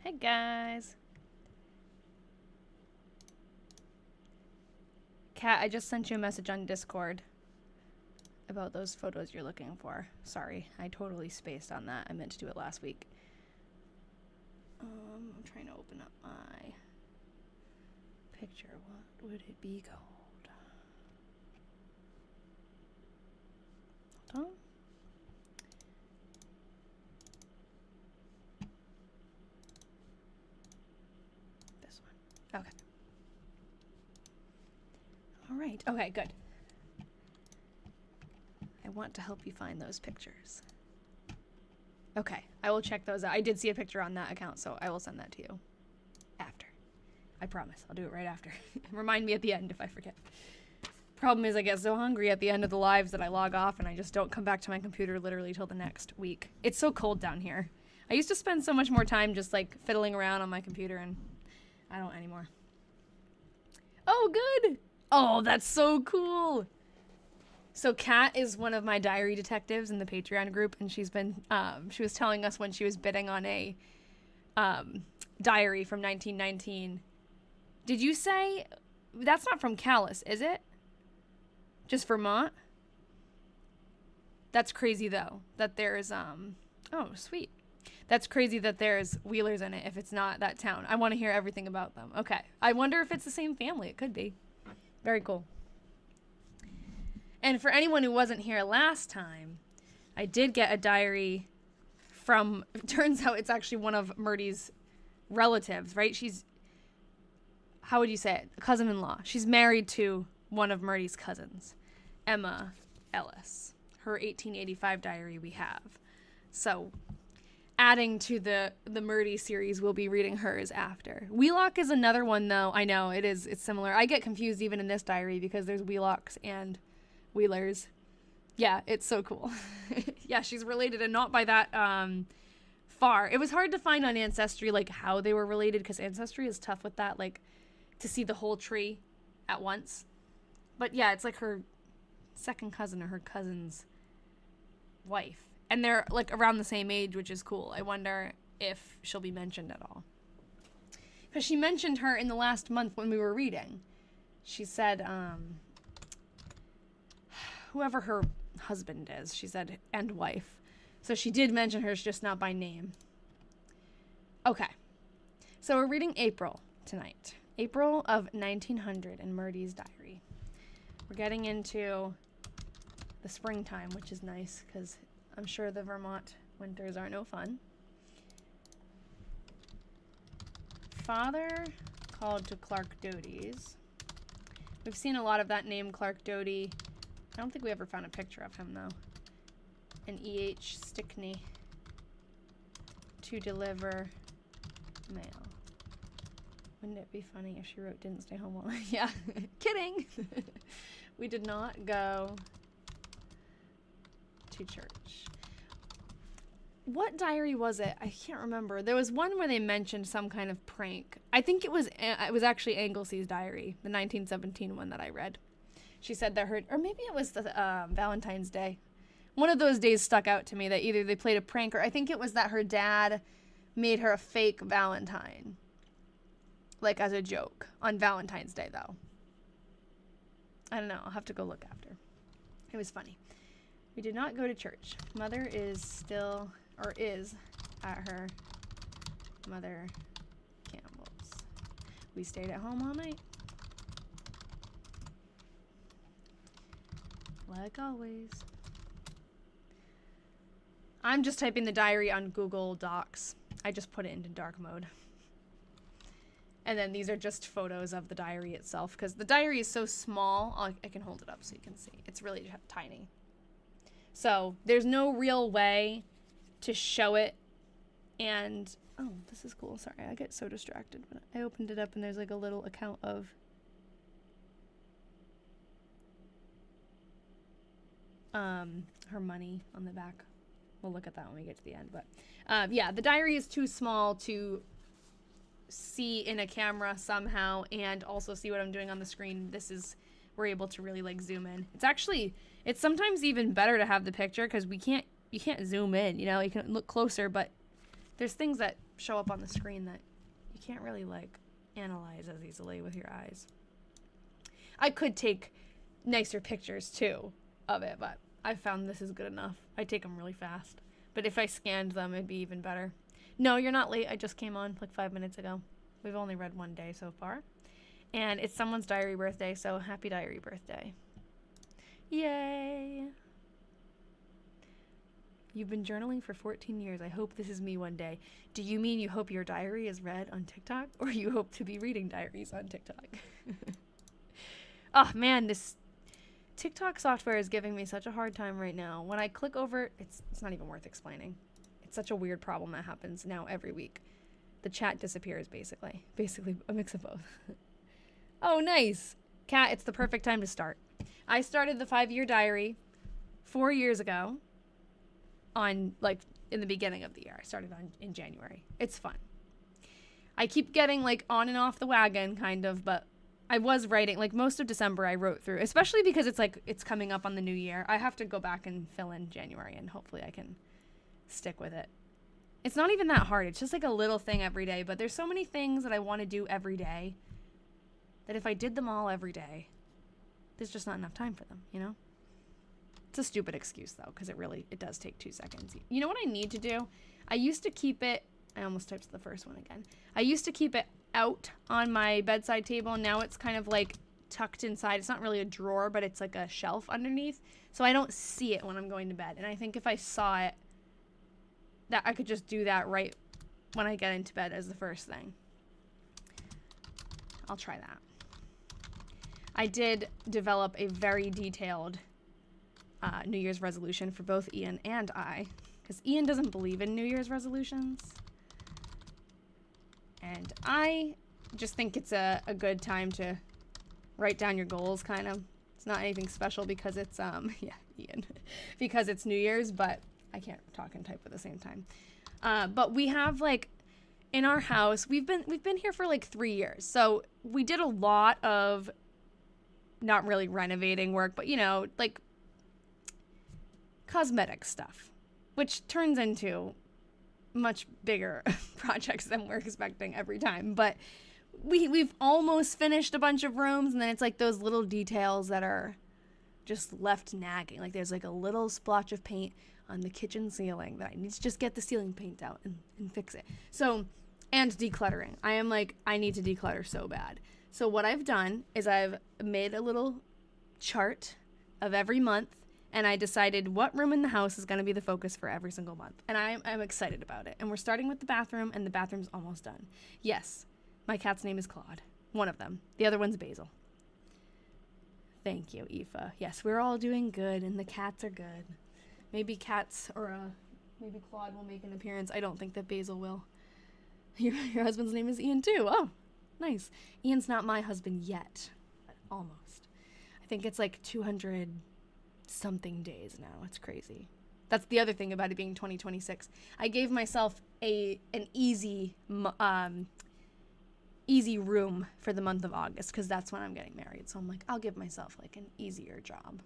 Hey guys. Kat, I just sent you a message on Discord about those photos you're looking for. Sorry, I totally spaced on that. I meant to do it last week. I'm trying to open up my picture. What would it be called? Hold on. This one. Okay. All right. Okay, good. I want to help you find those pictures. Okay, I will check those out. I did see a picture on that account, so I will send that to you after. I promise. I'll do it right after. Remind me at the end if I forget. Problem is I get so hungry at the end of the lives that I log off and I just don't come back to my computer literally till the next week. It's so cold down here. I used to spend so much more time just like fiddling around on my computer, and I don't anymore. Oh, good. Oh, that's so cool. So Kat is one of my diary detectives in the Patreon group, and she's been, she was telling us when she was bidding on a diary from 1919. Did you say, that's not from Calais, is it? Just Vermont? That's crazy though, that there's, oh, sweet. That's crazy that there's Wheelers in it if it's not that town. I want to hear everything about them. Okay. I wonder if it's the same family. It could be. Very cool. And for anyone who wasn't here last time, I did get a diary from, turns out it's actually one of Myrtie's relatives, right? She's, how would you say it? A cousin-in-law. She's married to one of Myrtie's cousins, Emma Ellis. Her 1885 diary we have. So adding to the Myrtie series, we'll be reading hers after. Wheelock is another one though. I know, it's similar. I get confused even in this diary because there's Wheelocks and Wheelers. Yeah, it's so cool. Yeah, she's related, and not by that far. It was hard to find on Ancestry like how they were related, because Ancestry is tough with that, like to see the whole tree at once. But yeah, it's like her second cousin or her cousin's wife, and they're like around the same age, which is cool. I wonder if she'll be mentioned at all, because she mentioned her in the last month when we were reading. She said whoever her husband is, she said, and wife. So she did mention her, just not by name. Okay. So we're reading April tonight. April of 1900 in Myrtie's diary. We're getting into the springtime, which is nice, because I'm sure the Vermont winters are no fun. Father called to Clark Doty's. We've seen a lot of that name, Clark Doty. I don't think we ever found a picture of him, though. And E.H. Stickney to deliver mail. Wouldn't it be funny if she wrote didn't stay home all night? Yeah, kidding. We did not go to church. What diary was it? I can't remember. There was one where they mentioned some kind of prank. I think it was actually Anglesea's diary, the 1917 one that I read. She said that her, or maybe it was the Valentine's Day. One of those days stuck out to me that either they played a prank, or I think it was that her dad made her a fake Valentine. Like as a joke on Valentine's Day, though. I don't know. I'll have to go look after. It was funny. We did not go to church. Mother is still, or is, at her Mother Campbell's. We stayed at home all night. Like always. I'm just typing the diary on Google Docs. I just put it into dark mode. And then these are just photos of the diary itself, because the diary is so small. I can hold it up so you can see. It's really tiny. So there's no real way to show it. And, oh, this is cool. Sorry, I get so distracted when I opened it up and there's like a little account of her money on the back. We'll look at that when we get to the end. But yeah, the diary is too small to see in a camera somehow and also see what I'm doing on the screen. This is, we're able to really like zoom in. It's sometimes even better to have the picture, because you can't zoom in, you know, you can look closer, but there's things that show up on the screen that you can't really, like, analyze as easily with your eyes. I could take nicer pictures, too, of it, but I found this is good enough. I take them really fast. But if I scanned them, it'd be even better. No, you're not late. I just came on, like, 5 minutes ago. We've only read one day so far. And it's someone's diary birthday, so happy diary birthday. Yay! You've been journaling for 14 years. I hope this is me one day. Do you mean you hope your diary is read on TikTok? Or you hope to be reading diaries on TikTok? Oh, man, this TikTok software is giving me such a hard time right now. When I click over, it's not even worth explaining. It's such a weird problem that happens now every week. The chat disappears, basically. Basically, a mix of both. Oh, nice. Kat, it's the perfect time to start. I started the 5-year diary 4 years ago on, like, in the beginning of the year. I started in January. It's fun. I keep getting, like, on and off the wagon, kind of, but I was writing, like, most of December I wrote through, especially because it's, like, it's coming up on the new year. I have to go back and fill in January, and hopefully I can stick with it. It's not even that hard. It's just, like, a little thing every day, but there's so many things that I want to do every day that if I did them all every day, there's just not enough time for them, you know? It's a stupid excuse, though, because it does take 2 seconds. You know what I need to do? I used to keep it, I almost typed the first one again. I used to keep it out on my bedside table, and now it's kind of, like, tucked inside. It's not really a drawer, but it's, like, a shelf underneath, so I don't see it when I'm going to bed. And I think if I saw it, that I could just do that right when I get into bed as the first thing. I'll try that. I did develop a very detailed New Year's resolution for both Ian and I, because Ian doesn't believe in New Year's resolutions. And I just think it's a good time to write down your goals, kind of. It's not anything special because it's, yeah, Ian, because it's New Year's, but I can't talk and type at the same time. But we have, like, in our house, we've been here for, like, 3 years. So we did a lot of not really renovating work, but, you know, like, cosmetic stuff, which turns into much bigger projects than we're expecting every time. But we've almost finished a bunch of rooms, and then it's like those little details that are just left nagging. Like, there's like a little splotch of paint on the kitchen ceiling that I need to just get the ceiling paint out and fix it. So, and decluttering. I need to declutter so bad. So what I've done is I've made a little chart of every month, and I decided what room in the house is going to be the focus for every single month. And I'm excited about it. And we're starting with the bathroom, and the bathroom's almost done. Yes, my cat's name is Claude. One of them. The other one's Basil. Thank you, Aoife. Yes, we're all doing good, and the cats are good. Maybe cats or maybe Claude will make an appearance. I don't think that Basil will. Your husband's name is Ian, too. Oh, nice. Ian's not my husband yet, but almost. I think it's like 200-something days now. It's crazy. That's the other thing about it being 2026. I gave myself an easy room for the month of August because that's when I'm getting married. So I'm like, I'll give myself like an easier job.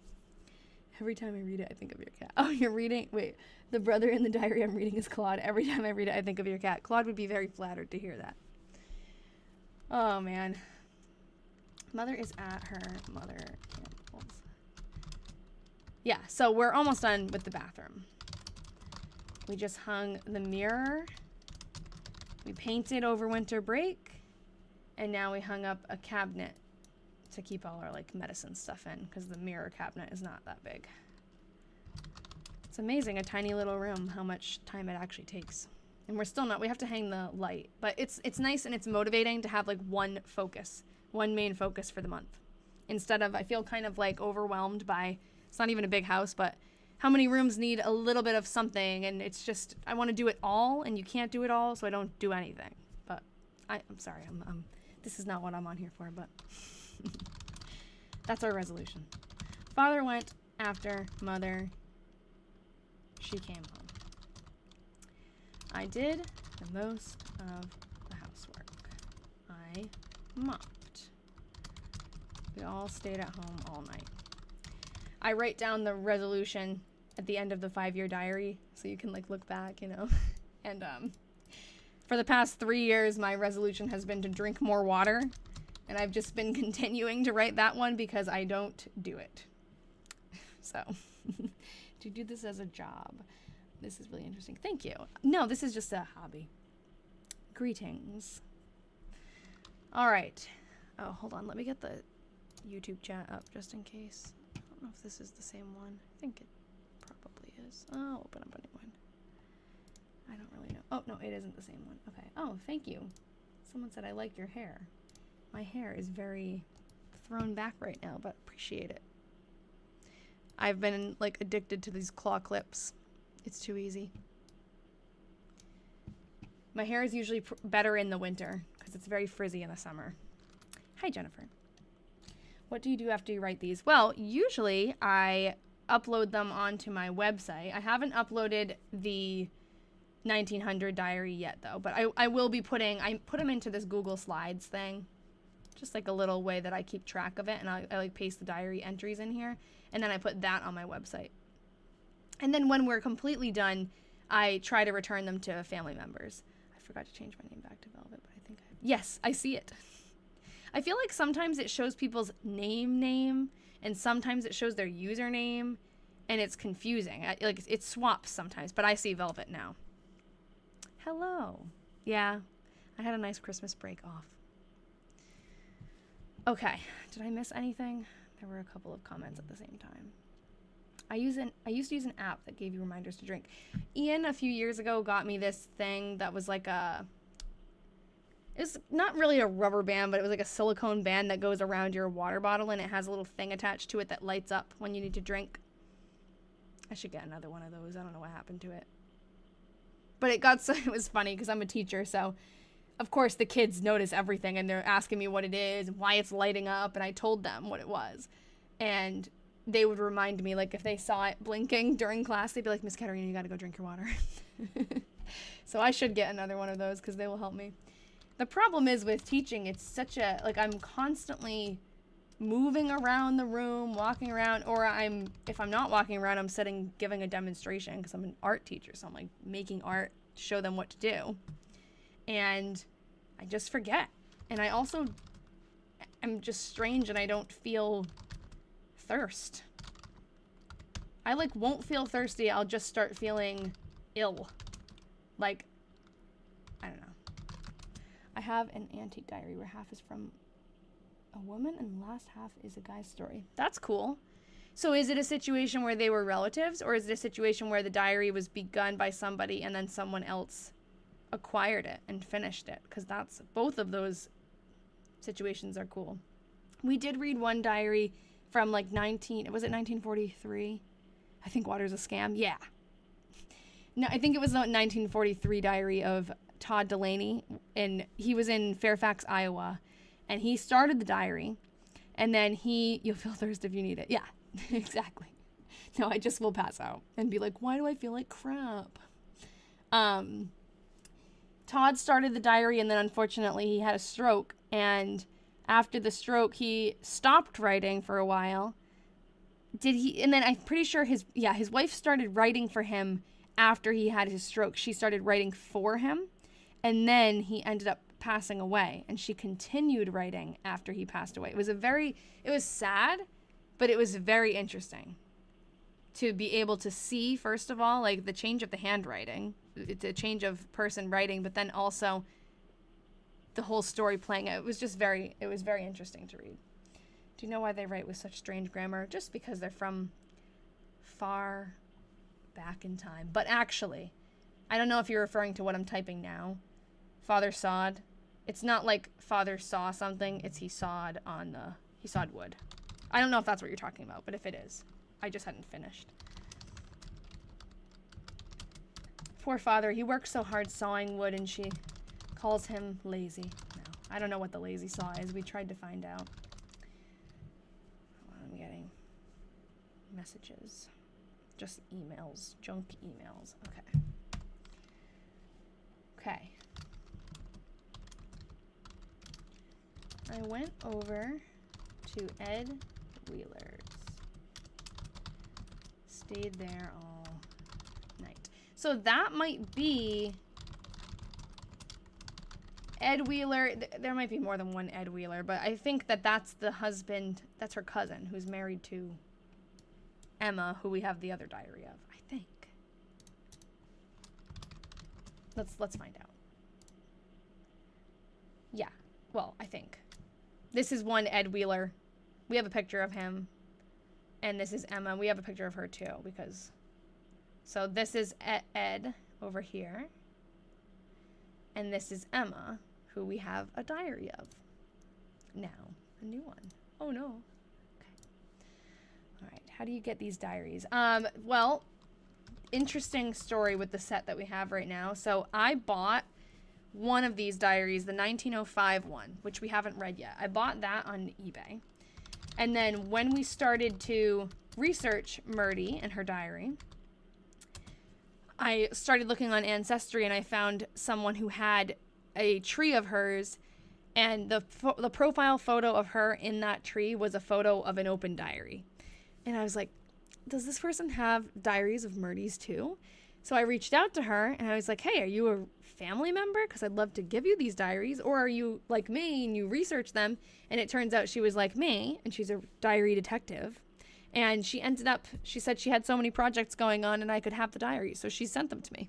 Every time I read it, I think of your cat. Oh, you're reading? Wait, the brother in the diary I'm reading is Claude. Every time I read it, I think of your cat. Claude would be very flattered to hear that. Oh, man. Mother is at her mother Campbell's. Yeah, so we're almost done with the bathroom. We just hung the mirror. We painted over winter break. And now we hung up a cabinet to keep all our, like, medicine stuff in, because the mirror cabinet is not that big. It's amazing, a tiny little room, how much time it actually takes. And we're still not, we have to hang the light. But it's nice and it's motivating to have, like, one main focus for the month. Instead of, I feel kind of, like, overwhelmed by, it's not even a big house, but how many rooms need a little bit of something, and it's just, I want to do it all, and you can't do it all, so I don't do anything. But I'm sorry, this is not what I'm on here for, but that's our resolution. Father went after mother. She came home. I did the most of the housework. I mopped. We all stayed at home all night. I write down the resolution at the end of the 5-year diary so you can, like, look back, you know. And For the past 3 years, my resolution has been to drink more water. And I've just been continuing to write that one because I don't do it. So, to do this as a job. This is really interesting. Thank you. No, this is just a hobby. Greetings. All right. Oh, hold on. Let me get the YouTube chat up just in case. I don't know if this is the same one. I think it probably is. I'll open up a new one. I don't really know. Oh, no, it isn't the same one. Okay. Oh, thank you. Someone said I like your hair. My hair is very thrown back right now, but appreciate it. I've been, like, addicted to these claw clips. It's too easy. My hair is usually better in the winter because it's very frizzy in the summer. Hi, Jennifer. What do you do after you write these? Well, usually I upload them onto my website. I haven't uploaded the 1900 diary yet, though, but I will be I put them into this Google Slides thing. Just like a little way that I keep track of it, and I like paste the diary entries in here, and then I put that on my website. And then when we're completely done, I try to return them to family members. I forgot to change my name back to Velvet, but I think yes, I see it. I feel like sometimes it shows people's name, and sometimes it shows their username, and it's confusing. Like it swaps sometimes, but I see Velvet now. Hello. Yeah, I had a nice Christmas break off. Okay, did I miss anything? There were a couple of comments at the same time. I used to use an app that gave you reminders to drink. Ian, a few years ago, got me this thing that was like it's not really a rubber band, but it was like a silicone band that goes around your water bottle, and it has a little thing attached to it that lights up when you need to drink. I should get another one of those. I don't know what happened to it. But it was funny because I'm a teacher, so of course, the kids notice everything, and they're asking me what it is and why it's lighting up, and I told them what it was. And they would remind me, like, if they saw it blinking during class, they'd be like, Miss Katerina, you gotta go drink your water. So I should get another one of those because they will help me. The problem is with teaching, it's such a, like, I'm constantly moving around the room, walking around, or if I'm not walking around, I'm giving a demonstration because I'm an art teacher, so I'm, like, making art to show them what to do. And I just forget. And I also am just strange, and I don't feel thirst. I, like, won't feel thirsty. I'll just start feeling ill. Like, I don't know. I have an antique diary where half is from a woman and the last half is a guy's story. That's cool. So is it a situation where they were relatives, or is it a situation where the diary was begun by somebody and then someone else acquired it and finished it? Because both of those situations are cool. We did read one diary from like 1943? I think water's a scam. Yeah. No, I think it was the 1943 diary of Todd Delaney, and he was in Fairfax, Iowa, and he started the diary, and then you'll feel thirsty if you need it. Yeah, exactly. No, I just will pass out and be like, why do I feel like crap? Todd started the diary, and then unfortunately he had a stroke, and after the stroke he stopped writing for a while. And then I'm pretty sure his wife started writing for him after he had his stroke. She started writing for him, and then he ended up passing away, and she continued writing after he passed away. It was sad, but it was very interesting to be able to see, first of all, like the change of the handwriting. It's a change of person writing, but then also the whole story playing out. It was very interesting to read. Do you know why they write with such strange grammar? Just because they're from far back in time. But actually, I don't know if you're referring to what I'm typing now. Father sawed. It's not like father saw something. It's he sawed wood. I don't know if that's what you're talking about, but if it is, I just hadn't finished. Poor father, he works so hard sawing wood, and she calls him lazy. No, I don't know what the lazy saw is. We tried to find out. I'm getting messages. Just emails. Junk emails. Okay. Okay. I went over to Ed Wheeler's. Stayed there all night. So that might be Ed Wheeler, there might be more than one Ed Wheeler, but I think that that's the husband, that's her cousin, who's married to Emma, who we have the other diary of, I think. Let's find out. Yeah, well, I think. This is one Ed Wheeler. We have a picture of him. And this is Emma. We have a picture of her too, because... So this is Ed over here. And this is Emma, who we have a diary of. Now, a new one. Oh no. Okay. All right, how do you get these diaries? Well, interesting story with the set that we have right now. So I bought one of these diaries, the 1905 one, which we haven't read yet. I bought that on eBay. And then when we started to research Myrtie and her diary, I started looking on Ancestry, and I found someone who had a tree of hers, and the profile photo of her in that tree was a photo of an open diary. And I was like, does this person have diaries of Myrtie's too? So I reached out to her, and I was like, hey, are you a family member? Because I'd love to give you these diaries. Or are you like me and you research them? And it turns out she was like me, and she's a diary detective. And she said she had so many projects going on and I could have the diaries. So she sent them to me.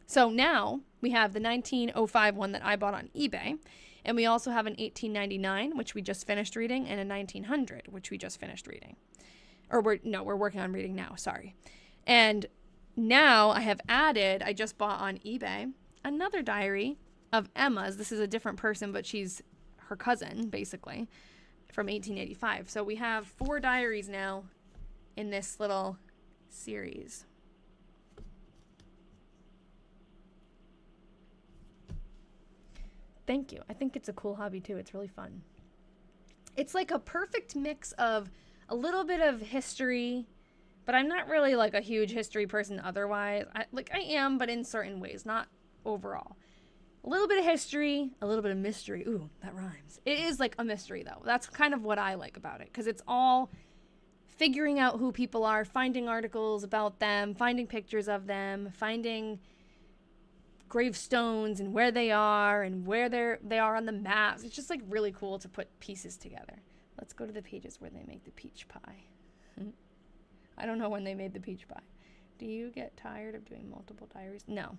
So now we have the 1905 one that I bought on eBay. And we also have an 1899, which we just finished reading, and a 1900, which we just finished reading. Or we're working on reading now, sorry. And now I have added, I just bought on eBay, another diary of Emma's. This is a different person, but she's her cousin, basically, from 1885. So we have 4 diaries now in this little series. Thank you. I think it's a cool hobby too. It's really fun. It's like a perfect mix of a little bit of history, but I'm not really like a huge history person otherwise. I am, but in certain ways, not overall. A little bit of history, a little bit of mystery. Ooh, that rhymes. It is like a mystery though. That's kind of what I like about it, because it's all figuring out who people are, finding articles about them, finding pictures of them, finding gravestones and where they are and where they are on the maps. It's just like really cool to put pieces together. Let's go to the pages where they make the peach pie. I don't know when they made the peach pie. Do you get tired of doing multiple diaries? No.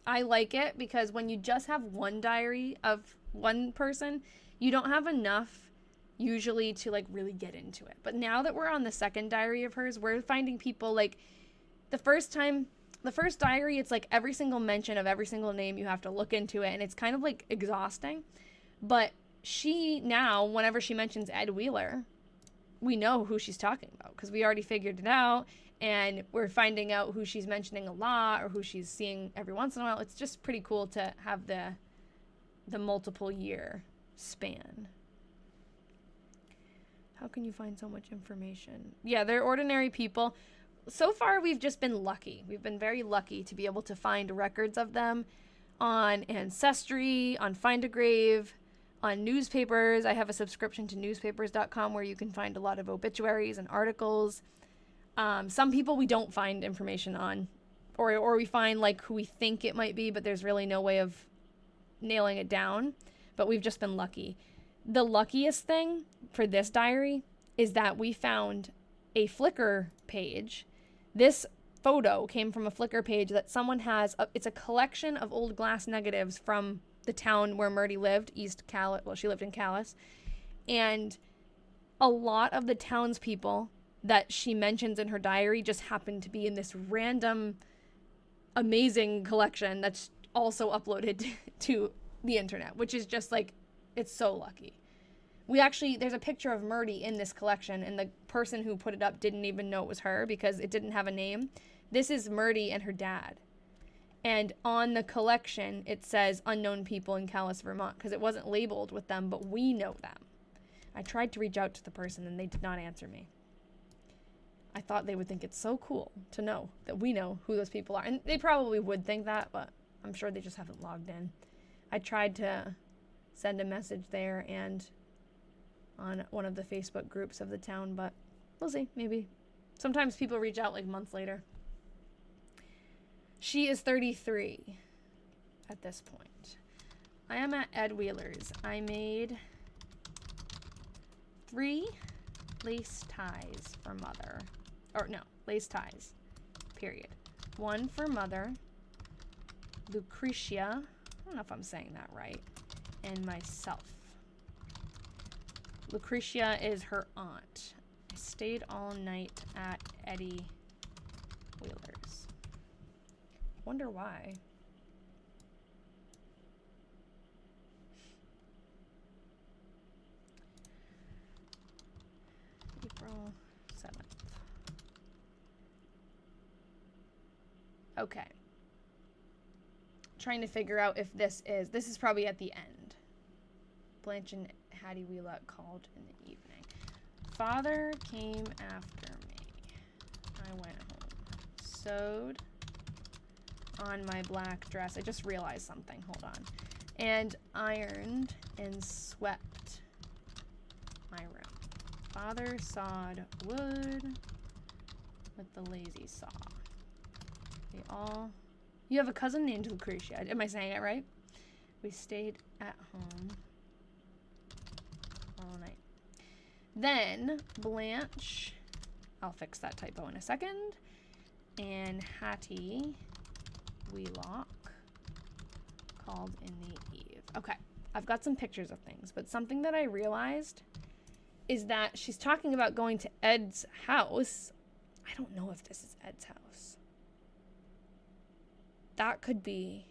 I like it because when you just have one diary of one person, you don't have enough usually to like really get into it. But now that we're on the second diary of hers, we're finding people like the first diary, it's like every single mention of every single name, you have to look into it, and it's kind of like exhausting. But she now, whenever she mentions Ed Wheeler, we know who she's talking about because we already figured it out, and we're finding out who she's mentioning a lot or who she's seeing every once in a while. It's just pretty cool to have the multiple year span. How can you find so much information? Yeah, they're ordinary people. So far, we've just been lucky. We've been very lucky to be able to find records of them on Ancestry, on Find a Grave, on newspapers. I have a subscription to newspapers.com where you can find a lot of obituaries and articles. Some people we don't find information on, or we find like who we think it might be, but there's really no way of nailing it down. But we've just been lucky. The luckiest thing for this diary is that we found a Flickr page. This photo came from a Flickr page that someone has. It's a collection of old glass negatives from the town where Myrtie lived, East Calais. Well, she lived in Calais. And a lot of the townspeople that she mentions in her diary just happened to be in this random, amazing collection that's also uploaded to the internet, which is just like, it's so lucky. There's a picture of Myrtie in this collection, and the person who put it up didn't even know it was her because it didn't have a name. This is Myrtie and her dad. And on the collection, it says unknown people in Calais, Vermont, because it wasn't labeled with them, but we know them. I tried to reach out to the person, and they did not answer me. I thought they would think it's so cool to know that we know who those people are. And they probably would think that, but I'm sure they just haven't logged in. I tried to send a message there and on one of the Facebook groups of the town, but we'll see, maybe. Sometimes people reach out like months later. She is 33 at this point. I am at Ed Wheeler's. I made 3 lace ties for mother. Or no, lace ties, period. 1 for mother, Lucretia, I don't know if I'm saying that right, and myself. Lucretia is her aunt. I stayed all night at Eddie Wheeler's. Wonder why. April 7th. Okay. Trying to figure out if this is probably at the end. Blanche and Hattie Wheeler called in the evening. Father came after me. I went home. Sewed on my black dress. I just realized something. Hold on. And ironed and swept my room. Father sawed wood with the lazy saw. You have a cousin named Lucretia. Am I saying it right? We stayed at home all night. Then Blanche, I'll fix that typo in a second, and Hattie Wheelock called in the eve. Okay, I've got some pictures of things, but something that I realized is that she's talking about going to Ed's house. I don't know if this is Ed's house. That could be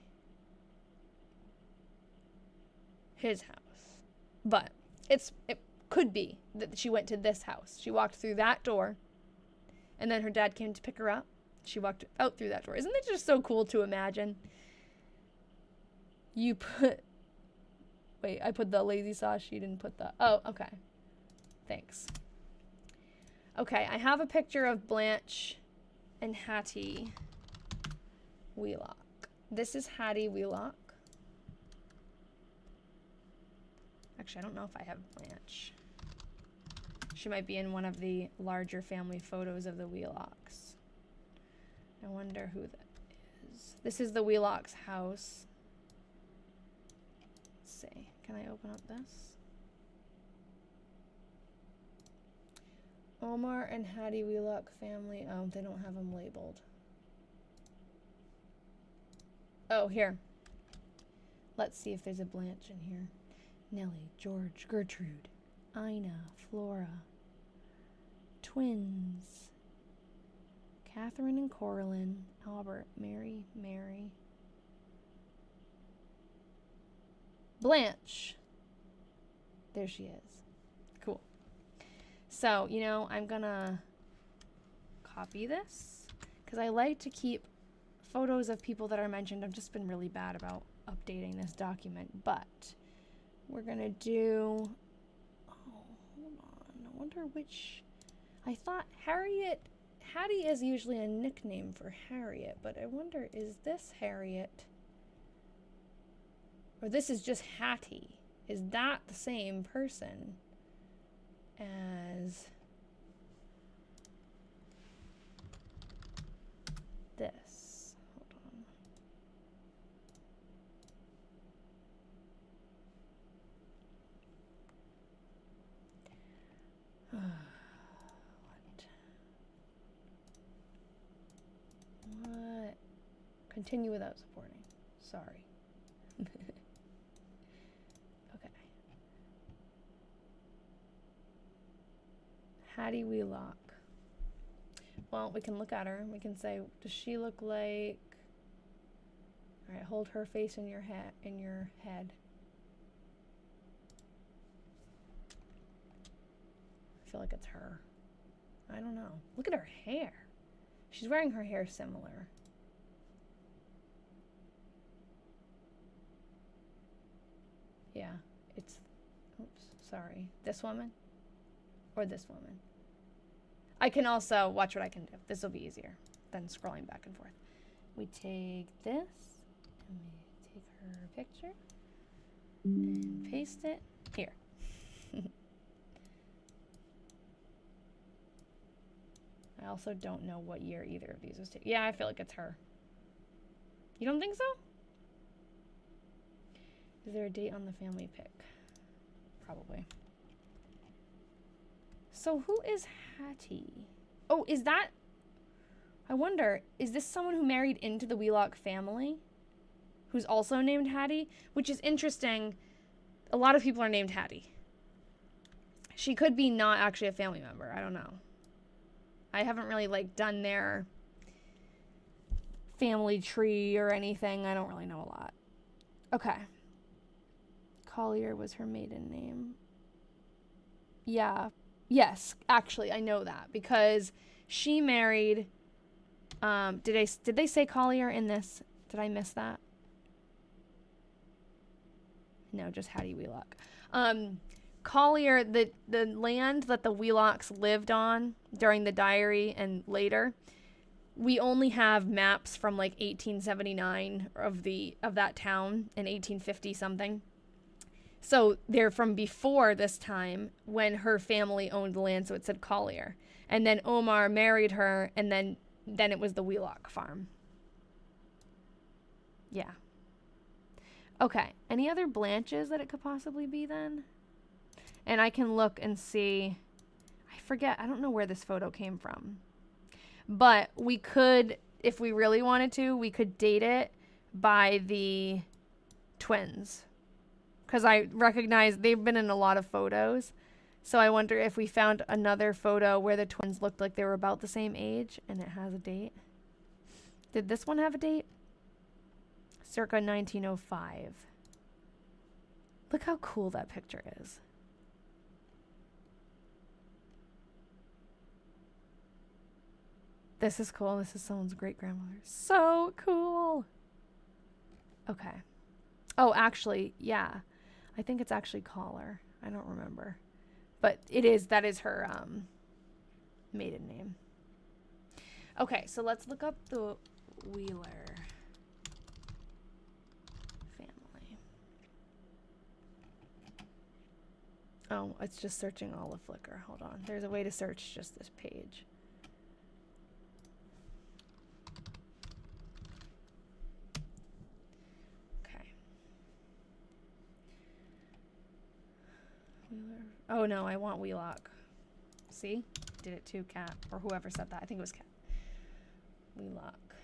his house. But it could be that she went to this house. She walked through that door, and then her dad came to pick her up. She walked out through that door. Isn't it just so cool to imagine? Wait, I put the lazy saw. She didn't put the... Oh, okay. Thanks. Okay, I have a picture of Blanche and Hattie Wheelock. This is Hattie Wheelock. Actually, I don't know if I have Blanche. She might be in one of the larger family photos of the Wheelocks. I wonder who that is. This is the Wheelocks' house. Let's see. Can I open up this? Omar and Hattie Wheelock family. Oh, they don't have them labeled. Oh, here. Let's see if there's a Blanche in here. Nellie, George, Gertrude, Ina, Flora, twins, Catherine and Coraline, Albert, Mary, Blanche. There she is. Cool. So, you know, I'm gonna copy this because I like to keep photos of people that are mentioned. I've just been really bad about updating this document, but we're gonna do, oh, hold on, I wonder which, I thought Harriet, Hattie is usually a nickname for Harriet, but I wonder, is this Harriet, or this is just Hattie? Is that the same person as this? Hold on. What? Continue without supporting. Sorry. Okay. Hattie Wheelock. Well, we can look at her. We can say, does she look like... All right, hold her face in your head. I feel like it's her. I don't know. Look at her hair. She's wearing her hair similar. Yeah, it's, oops, sorry. This woman or this woman. I can also, watch what I can do. This will be easier than scrolling back and forth. We take this and we take her picture and paste it here. I also don't know what year either of these was taken. Yeah, I feel like it's her. You don't think so? Is there a date on the family pic? Probably. So who is Hattie? Oh, is that... I wonder, is this someone who married into the Wheelock family? Who's also named Hattie? Which is interesting. A lot of people are named Hattie. She could be not actually a family member. I don't know. I haven't really, like, done their family tree or anything. I don't really know a lot. Okay. Collier was her maiden name. Yeah. Yes, actually, I know that because she married... did they say Collier in this? Did I miss that? No, just Hattie Wheelock. Collier, the land that the Wheelocks lived on during the diary and later, we only have maps from like 1879 of that town in 1850 something. So they're from before this time when her family owned the land, so it said Collier. And then Omar married her, and then it was the Wheelock farm. Yeah. Okay. Any other Blanches that it could possibly be then? And I can look and see. I forget. I don't know where this photo came from. But we could, if we really wanted to, we could date it by the twins. Because I recognize they've been in a lot of photos. So I wonder if we found another photo where the twins looked like they were about the same age and it has a date. Did this one have a date? Circa 1905. Look how cool that picture is. This is cool. This is someone's great-grandmother. So cool. Okay. Oh, actually, yeah. I think it's actually Collar. I don't remember. But that is her maiden name. Okay, so let's look up the Wheeler family. Oh, it's just searching all of Flickr. Hold on. There's a way to search just this page. Wheeler. Oh no, I want Wheelock. See? Did it too, Cat. Or whoever said that. I think it was Cat. Wheelock.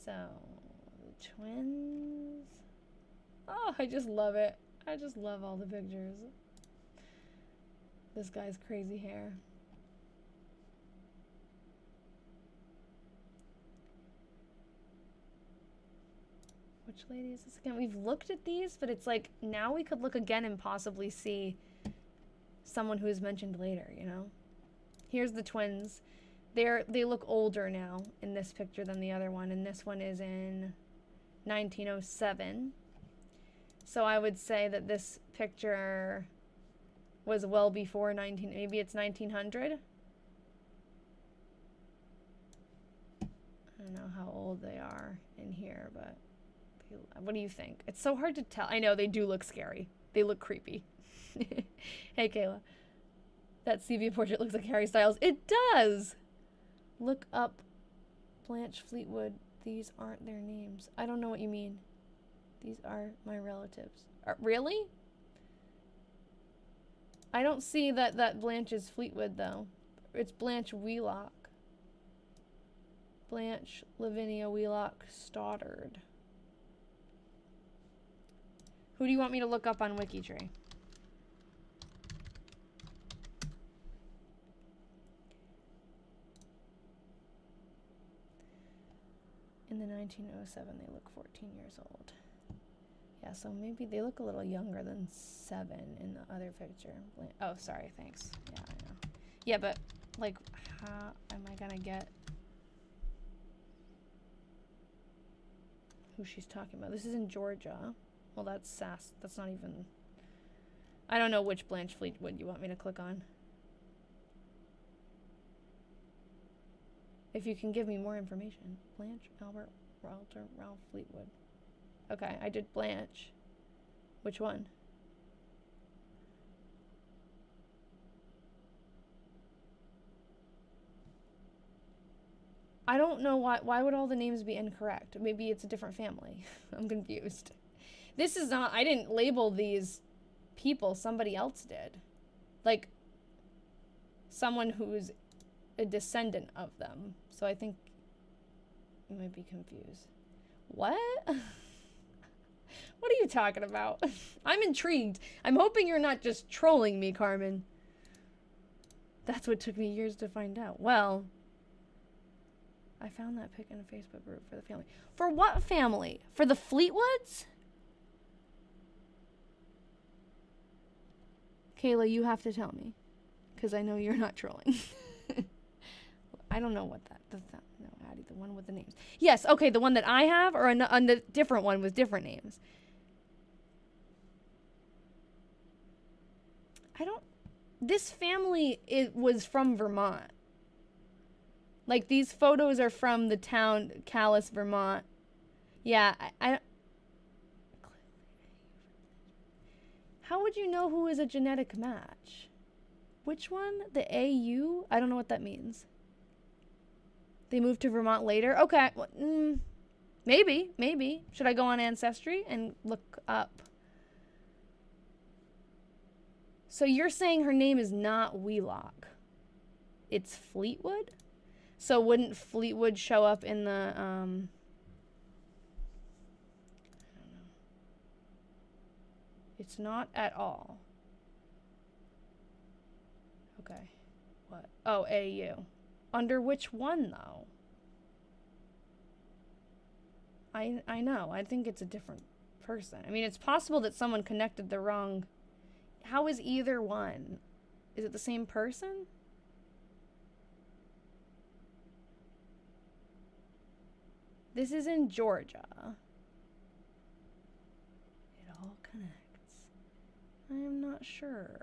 So, the twins. Oh, I just love it. I just love all the pictures. This guy's crazy hair. Which lady is this again? We've looked at these, but it's like now we could look again and possibly see someone who is mentioned later, you know? Here's the twins. They look older now in this picture than the other one, and this one is in 1907. So I would say that this picture was well before maybe it's 1900. I don't know how old they are in here, but what do you think? It's so hard to tell. I know they do look scary. They look creepy. Hey, Kayla. That Sevia portrait looks like Harry Styles. It does! Look up Blanche Fleetwood. These aren't their names. I don't know what you mean. These are my relatives. Really? I don't see that Blanche is Fleetwood, though. It's Blanche Wheelock. Blanche Lavinia Wheelock Stoddard. Who do you want me to look up on WikiTree? In the 1907, they look 14 years old. Yeah, so maybe they look a little younger than 7 in the other picture. Oh, sorry, thanks. Yeah, I know. Yeah, but, like, how am I gonna get who she's talking about? This is in Georgia. Well, that's Sass. That's not even... I don't know which Blanche Fleetwood you want me to click on. If you can give me more information. Blanche, Albert, Walter, Ralph Fleetwood. Okay, I did Blanche. Which one? I don't know why would all the names be incorrect? Maybe it's a different family. I'm confused. This is not, I didn't label these people, somebody else did. Like, someone who's a descendant of them. So I think you might be confused. What? What are you talking about? I'm intrigued. I'm hoping you're not just trolling me, Carmen. That's what took me years to find out. Well, I found that pic in a Facebook group for the family. For what family? For the Fleetwoods? Kayla, you have to tell me. Because I know you're not trolling. I don't know what that... No, Addie, the one with the names. Yes, okay, the one that I have, or a different one with different names. This family, it was from Vermont. Like, these photos are from the town, Calais, Vermont. Yeah, I how would you know who is a genetic match? Which one? The AU? I don't know what that means. They moved to Vermont later? Okay. Well, maybe. Should I go on Ancestry and look up? So you're saying her name is not Wheelock. It's Fleetwood? So wouldn't Fleetwood show up in the, I don't know. It's not at all. Okay. What? Oh, AU. Under which one, though? I know. I think it's a different person. I mean, it's possible that someone connected the wrong... How is either one? Is it the same person? This is in Georgia. It all connects. I am not sure.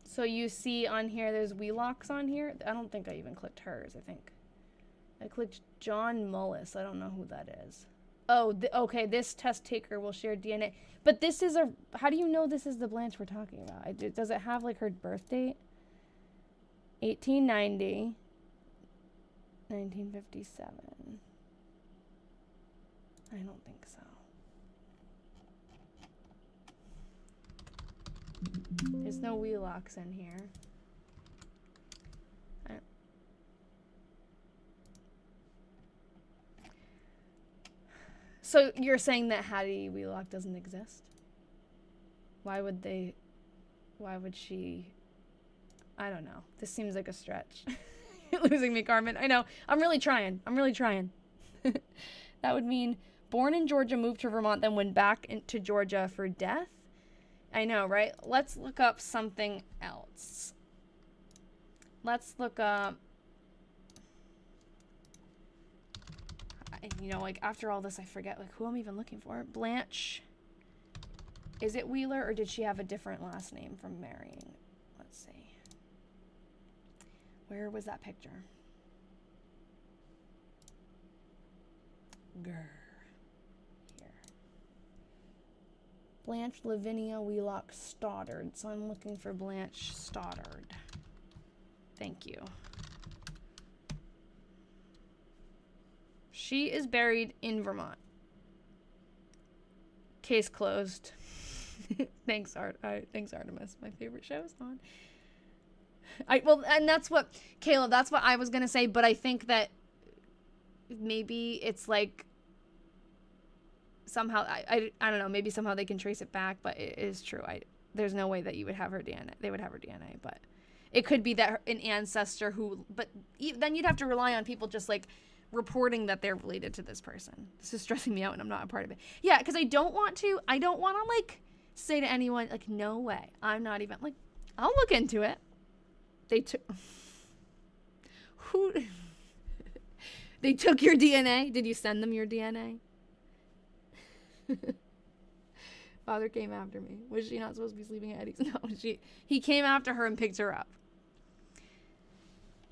So you see on here, there's Wheelocks on here. I don't think I even clicked hers, I think. I clicked John Mullis. I don't know who that is. Oh, okay, this test taker will share DNA. But this is a... How do you know this is the Blanche we're talking about? Does it have, like, her birth date? 1890. 1957. I don't think so. There's no Wheelocks in here. So you're saying that Hattie Wheelock doesn't exist? Why would she... I don't know. This seems like a stretch. You're losing me, Carmen. I know. I'm really trying. That would mean born in Georgia, moved to Vermont, then went back into Georgia for death. I know, right? Let's look up something else. Let's look up... You know, like, after all this, I forget, like, who I'm even looking for. Blanche. Is it Wheeler, or did she have a different last name from marrying? Let's see. Where was that picture? Grr. Here. Blanche Lavinia Wheelock Stoddard. So I'm looking for Blanche Stoddard. Thank you. She is buried in Vermont. Case closed. Thanks, Artemis. My favorite show is on. Well, and that's what, Caleb, that's what I was going to say, but I think that maybe it's like somehow, I don't know, maybe somehow they can trace it back, but it is true. There's no way that you would have her DNA. They would have her DNA, but it could be that an ancestor who, but then you'd have to rely on people just like reporting that they're related to this person. This is stressing me out and I'm not a part of it. Yeah, because I don't want to like say to anyone like, no way, I'm not even like, I'll look into it. They took they took your DNA. Did you send them your DNA? Father came after me. Was she not supposed to be sleeping at Eddie's? No, he came after her and picked her up.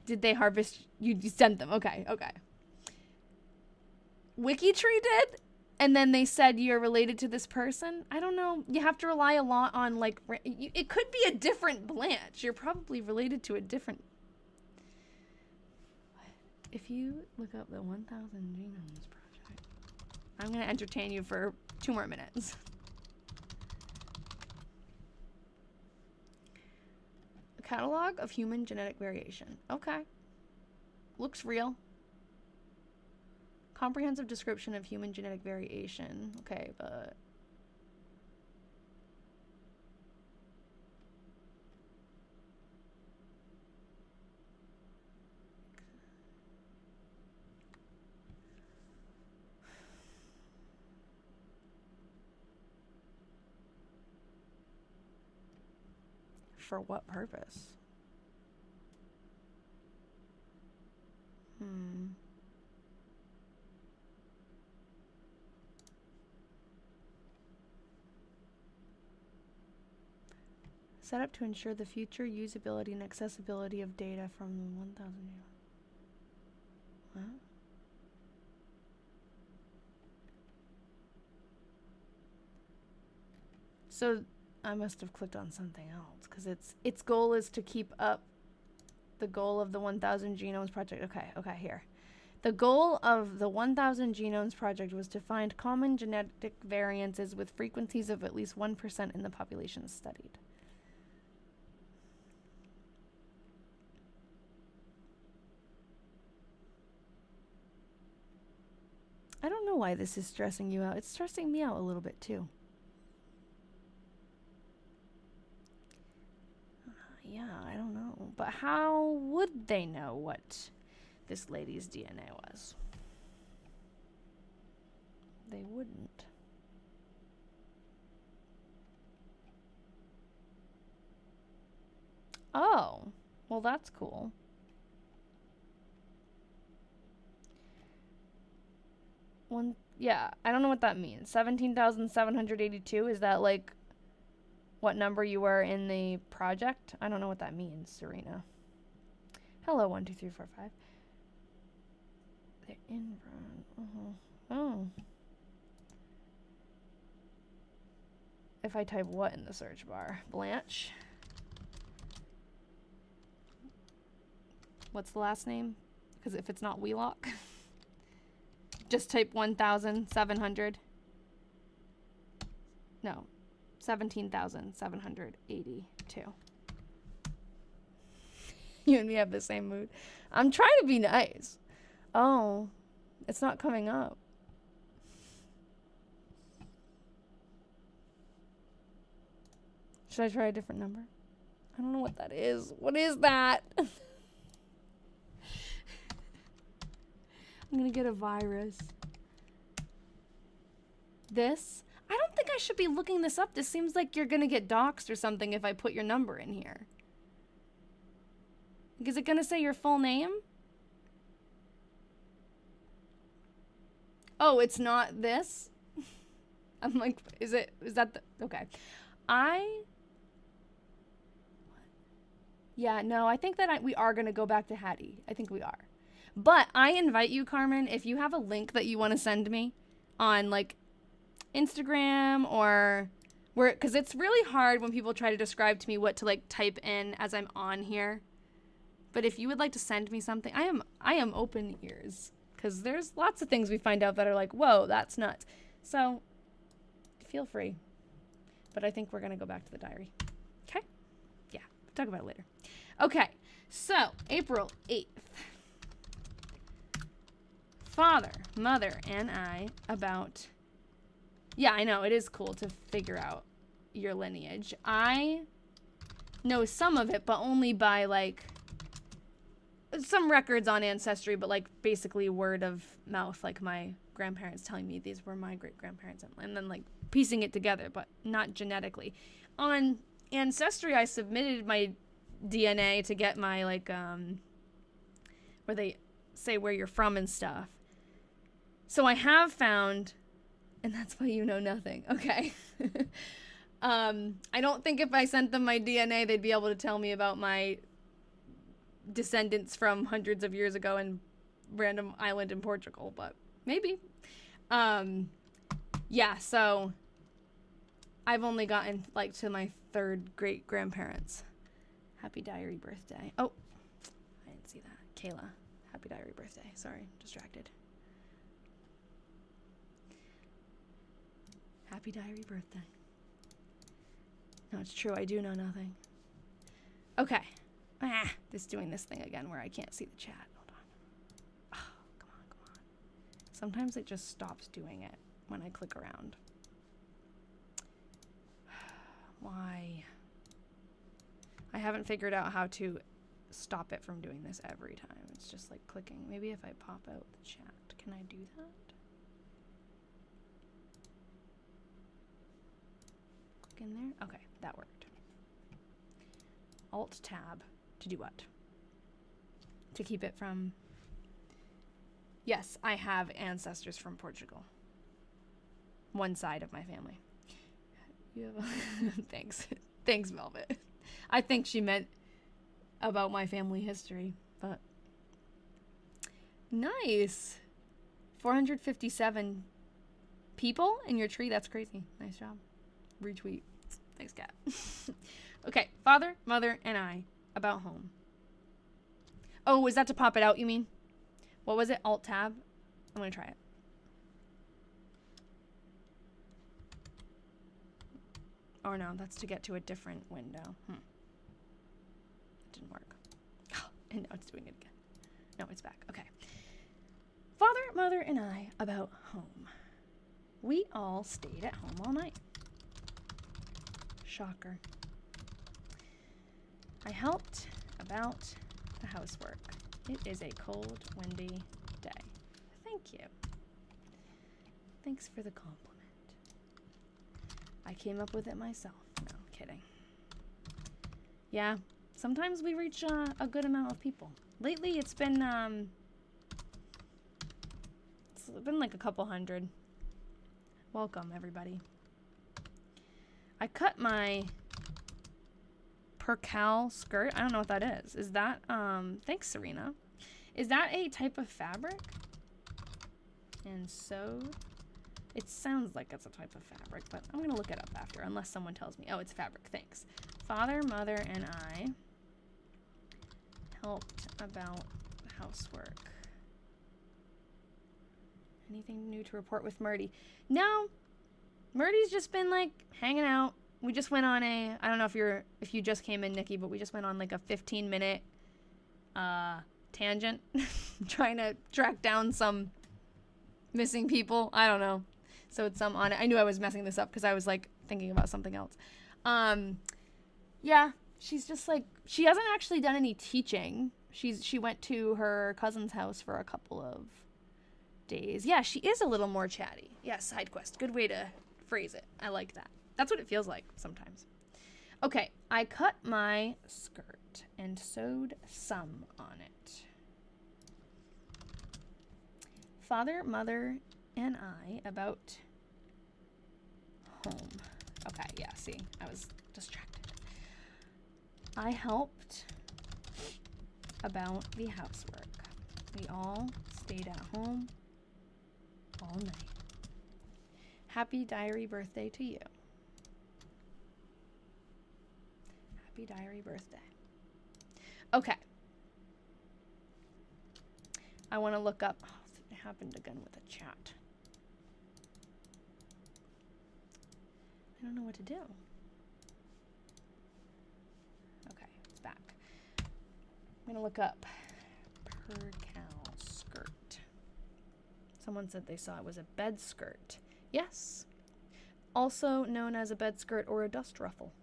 Did they harvest you sent them? Okay. WikiTree did, and then they said you're related to this person. I don't know. You have to rely a lot on, like, it could be a different Blanche. You're probably related to a different... If you look up the 1000 Genomes Project, I'm going to entertain you for 2 more minutes. A catalog of human genetic variation. Okay. Looks real. Comprehensive description of human genetic variation. Okay, but... For what purpose? Set up to ensure the future usability and accessibility of data from the 1000. What? So I must have clicked on something else because its goal is to keep up the goal of the 1000 Genomes Project. Okay, here. The goal of the 1000 Genomes Project was to find common genetic variances with frequencies of at least 1% in the population studied. I don't know why this is stressing you out. It's stressing me out a little bit too. Yeah, I don't know. But how would they know what this lady's DNA was? They wouldn't. Oh, well, that's cool. Yeah, I don't know what that means. 17,782, is that like what number you were in the project? I don't know what that means, Serena. Hello, 1, 2, 3, 4, 5. They're inborn. Oh. If I type what in the search bar? Blanche. What's the last name? Because if it's not Wheelock. Just type 1,700. No, 17,782. You and me have the same mood. I'm trying to be nice. Oh, it's not coming up. Should I try a different number? I don't know what that is. What is that? I'm gonna get a virus. This? I don't think I should be looking this up. This seems like you're gonna get doxxed or something if I put your number in here. Is it gonna say your full name? Oh, it's not this? I'm like, is that the, okay. Yeah, no, I think that we are gonna go back to Hattie. I think we are. But I invite you, Carmen, if you have a link that you want to send me on, like, Instagram or where, because it's really hard when people try to describe to me what to, like, type in as I'm on here. But if you would like to send me something, I am open ears, because there's lots of things we find out that are like, whoa, that's nuts. So feel free. But I think we're going to go back to the diary. Okay? Yeah, we'll talk about it later. Okay, so April 8th. Father, mother, and I about... Yeah, I know, it is cool to figure out your lineage. I know some of it, but only by, like, some records on Ancestry, but, like, basically word of mouth, like my grandparents telling me these were my great-grandparents, and then, like, piecing it together, but not genetically. On Ancestry, I submitted my DNA to get my, like, where they say where you're from and stuff. So I have found, and that's why you know nothing, okay? I don't think if I sent them my DNA, they'd be able to tell me about my descendants from hundreds of years ago in random island in Portugal, but maybe. Yeah, so I've only gotten like to my third great grandparents. Happy diary birthday. Oh, I didn't see that. Kayla, happy diary birthday. Sorry, distracted. Happy diary birthday. No, it's true. I do know nothing. Okay. It's doing this thing again where I can't see the chat. Hold on. Oh, come on. Sometimes it just stops doing it when I click around. Why? I haven't figured out how to stop it from doing this every time. It's just like clicking. Maybe if I pop out the chat, can I do that? Click in there. Okay, that worked. Alt tab to do what? To keep it from... Yes, I have ancestors from Portugal. One side of my family. You have a... Thanks. Thanks, Velvet. I think she meant about my family history, but... Nice! 457 people in your tree? That's crazy. Nice job. Retweet. Thanks, Kat. Okay, father, mother, and I. About home. Oh, was that to pop it out, you mean? What was it? Alt-tab? I'm going to try it. Oh, no, that's to get to a different window. It didn't work. Oh, and now it's doing it again. No, it's back. Okay. Father, mother, and I about home. We all stayed at home all night. Shocker. I helped about the housework. It is a cold, windy day. Thank you. Thanks for the compliment. I came up with it myself. No, kidding. Yeah, sometimes we reach a good amount of people. Lately, it's been like a couple hundred. Welcome, everybody. I cut my percale skirt. I don't know what that is. Is that, thanks, Serena. Is that a type of fabric? And sewed? It sounds like it's a type of fabric, but I'm gonna look it up after, unless someone tells me. Oh, it's fabric, thanks. Father, mother, and I helped about housework. Anything new to report with Myrtie? No, Myrtie's just been like hanging out. We just went on a, I don't know if you just came in, Nikki, but we just went on like a 15-minute tangent trying to track down some missing people. I don't know. So it's some on it. I knew I was messing this up because I was like thinking about something else. Yeah, she's just like, she hasn't actually done any teaching. She went to her cousin's house for a couple of days. Yeah, she is a little more chatty. Yeah, side quest. Good way to phrase it. I like that. That's what it feels like sometimes. Okay, I cut my skirt and sewed some on it. Father, mother, and I about home. Okay, yeah, see, I was distracted. I helped about the housework. We all stayed at home all night. Happy diary birthday to you. Happy diary birthday. Okay. I want to look up. Oh, it happened again with a chat. I don't know what to do. Okay, it's back. I'm going to look up percale skirt. Someone said they saw it was a bed skirt. Yes. Also known as a bed skirt or a dust ruffle.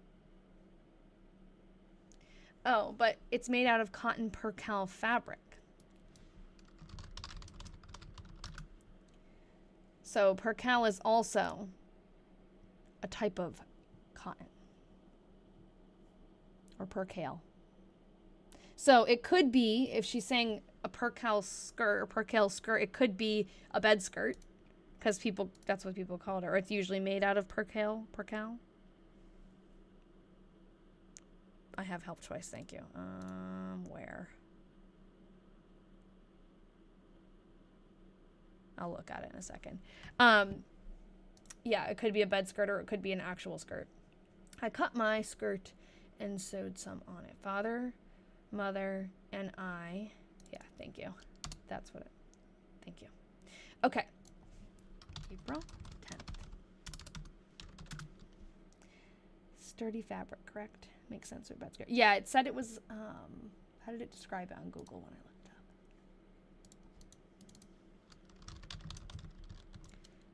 Oh, but it's made out of cotton percale fabric. So percale is also a type of cotton. Or percale. So it could be, if she's saying a percale skirt, it could be a bed skirt. Because people, that's what people call it. Or it's usually made out of percale. I have help twice, thank you. Where? I'll look at it in a second. Yeah, it could be a bed skirt or it could be an actual skirt. I cut my skirt and sewed some on it. Father, mother, and I. Yeah, thank you. That's what it. Thank you. Okay. April 10th. Sturdy fabric, correct? Makes sense with bed skirt. Yeah, it said it was, how did it describe it on Google when I looked up?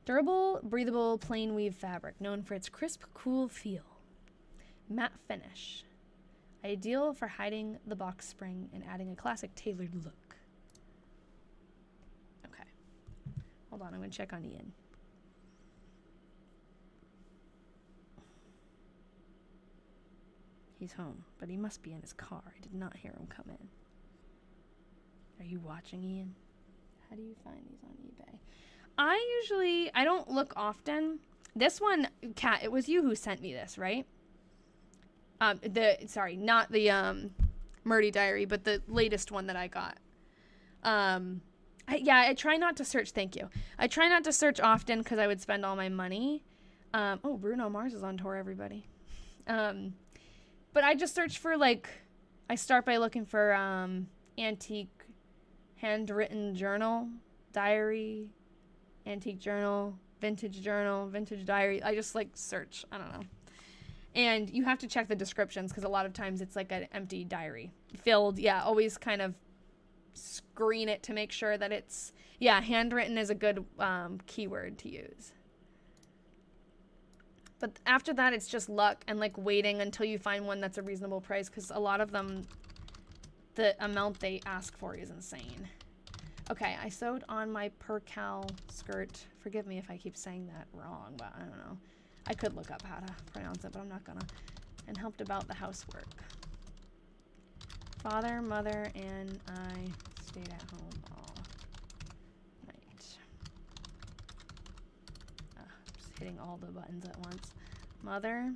Durable, breathable, plain weave fabric, known for its crisp, cool feel. Matte finish. Ideal for hiding the box spring and adding a classic tailored look. Okay. Hold on, I'm going to check on Ian. He's home, but he must be in his car. I did not hear him come in. Are you watching, Ian? How do you find these on eBay? I don't look often. This one, Kat, it was you who sent me this, right? Sorry, not the Myrtie diary, but the latest one that I got. I try not to search. Thank you. I try not to search often because I would spend all my money. Oh, Bruno Mars is on tour, everybody. But I just search for, like, I start by looking for antique handwritten journal, diary, antique journal, vintage diary. I just, like, search. I don't know. And you have to check the descriptions because a lot of times it's like an empty diary. Filled, yeah, always kind of screen it to make sure that it's, yeah, handwritten is a good keyword to use. But after that, it's just luck and, like, waiting until you find one that's a reasonable price because a lot of them, the amount they ask for is insane. Okay, I sewed on my percal skirt. Forgive me if I keep saying that wrong, but I don't know. I could look up how to pronounce it, but I'm not gonna. And helped about the housework. Father, mother, and I stayed at home all night. Just hitting all the buttons at once. Mother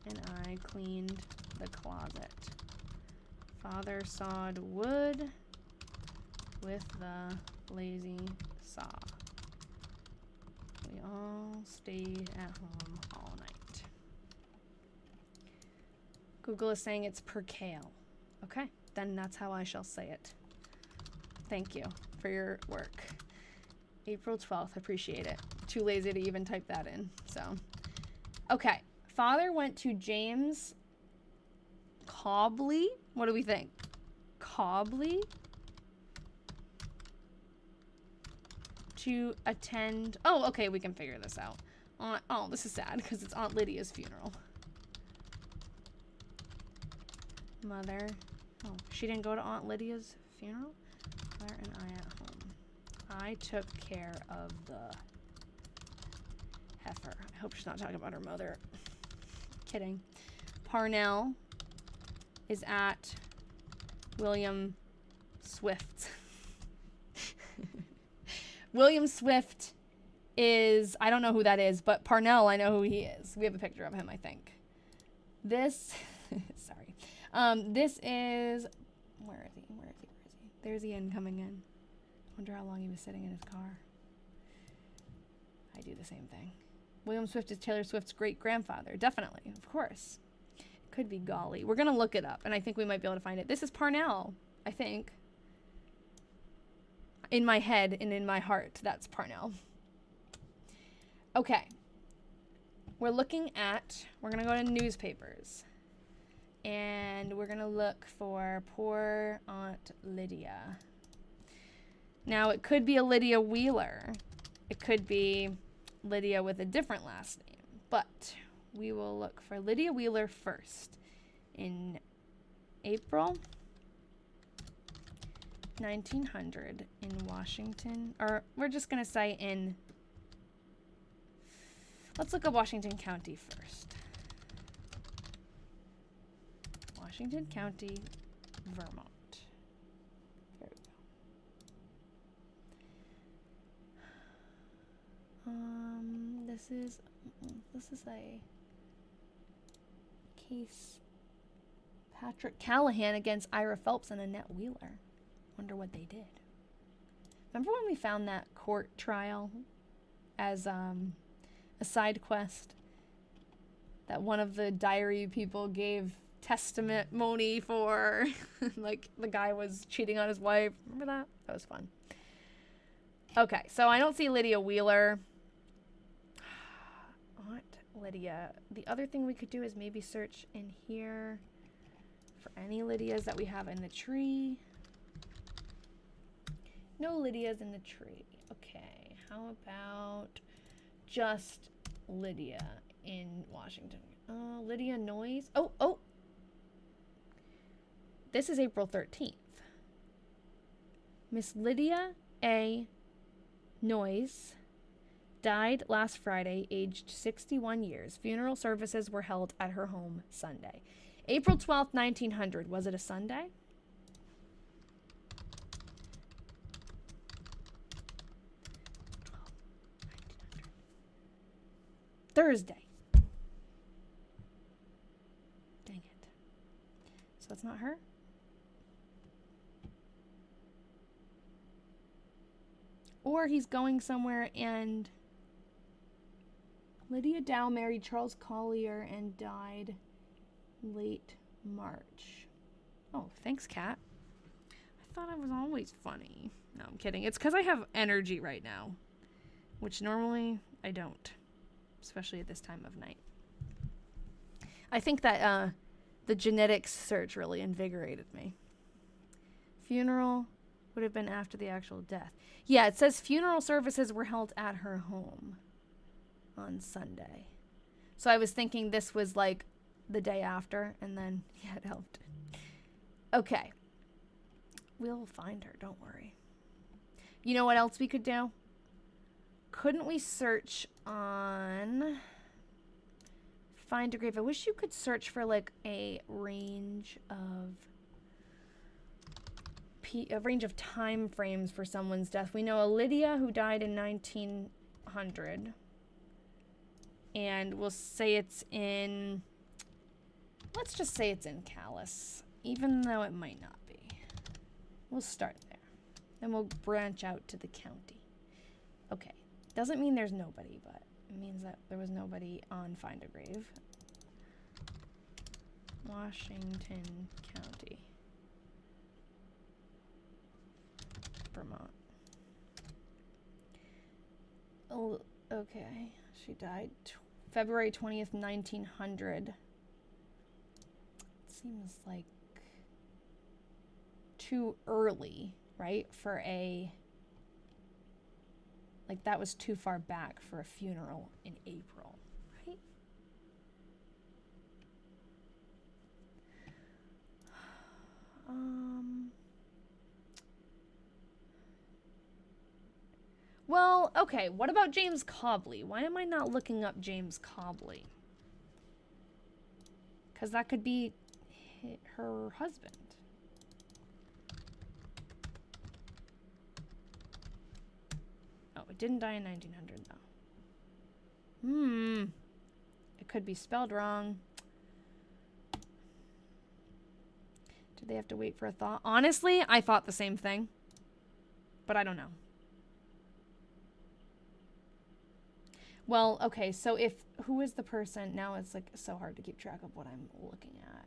and I cleaned the closet. Father sawed wood with the lazy saw. We all stayed at home all night. Google is saying it's percale. Okay, then that's how I shall say it. Thank you for your work. April 12th, appreciate it. Too lazy to even type that in, so. Okay, Father went to James Cobley. What do we think? Cobley? To attend. Oh, okay, we can figure this out. Oh, this is sad because it's Aunt Lydia's funeral. Mother. Oh, she didn't go to Aunt Lydia's funeral? Mother and I at home. I took care of the heifer. I hope she's not talking about her mother. Kidding. Parnell is at William Swift's. William Swift is, I don't know who that is, but Parnell, I know who he is. We have a picture of him, I think. This, sorry. This is, where is he? There's Ian coming in. Wonder how long he was sitting in his car. I do the same thing. William Swift is Taylor Swift's great-grandfather. Definitely, of course. It could be Golly. We're going to look it up, and I think we might be able to find it. This is Parnell, I think. In my head and in my heart, that's Parnell. Okay. We're going to go to newspapers. And we're going to look for poor Aunt Lydia. Now, it could be a Lydia Wheeler. It could be Lydia with a different last name. But we will look for Lydia Wheeler first. In April 1900 in Washington, or we're just going to say in, let's look at Washington County first. Washington County, Vermont. There we go. This is a case. Patrick Callahan against Ira Phelps and Annette Wheeler. Wonder what they did. Remember when we found that court trial as a side quest that one of the diary people gave testimony for? Like, the guy was cheating on his wife. Remember that? That was fun. Okay, so I don't see Lydia Wheeler. Aunt Lydia. The other thing we could do is maybe search in here for any Lydias that we have in the tree. No Lydias in the tree. Okay, how about just Lydia in Washington? Lydia Noyes. Oh. This is April 13th. Miss Lydia A. Noyes died last Friday, aged 61 years. Funeral services were held at her home Sunday. April 12th, 1900. Was it a Sunday? Thursday. Dang it. So that's not her? Or he's going somewhere and Lydia Dow married Charles Collier and died late March. Oh, thanks, Kat. I thought I was always funny. No, I'm kidding. It's because I have energy right now, which normally I don't, especially at this time of night. I think that the genetics search really invigorated me. Funeral would have been after the actual death. Yeah, it says funeral services were held at her home on Sunday. So I was thinking this was like the day after, and then, yeah, it helped. Okay. We'll find her, don't worry. You know what else we could do? Couldn't we search on Find a Grave? I wish you could search for like a range of time frames for someone's death. We know a Lydia who died in 1900. And we'll say it's in, let's just say it's in Calais, even though it might not be. We'll start there. Then we'll branch out to the county. Okay. Doesn't mean there's nobody, but it means that there was nobody on Find a Grave. Washington County. Vermont. Oh, okay. She died February 20th, 1900. Seems like too early, right? For a, like, that was too far back for a funeral in April, right? Well, okay, what about James Cobley? Why am I not looking up James Cobley? Because that could be her husband. Oh, it didn't die in 1900, though. It could be spelled wrong. Did they have to wait for a thought? Honestly, I thought the same thing. But I don't know. Well, okay, so who is the person? Now it's like so hard to keep track of what I'm looking at.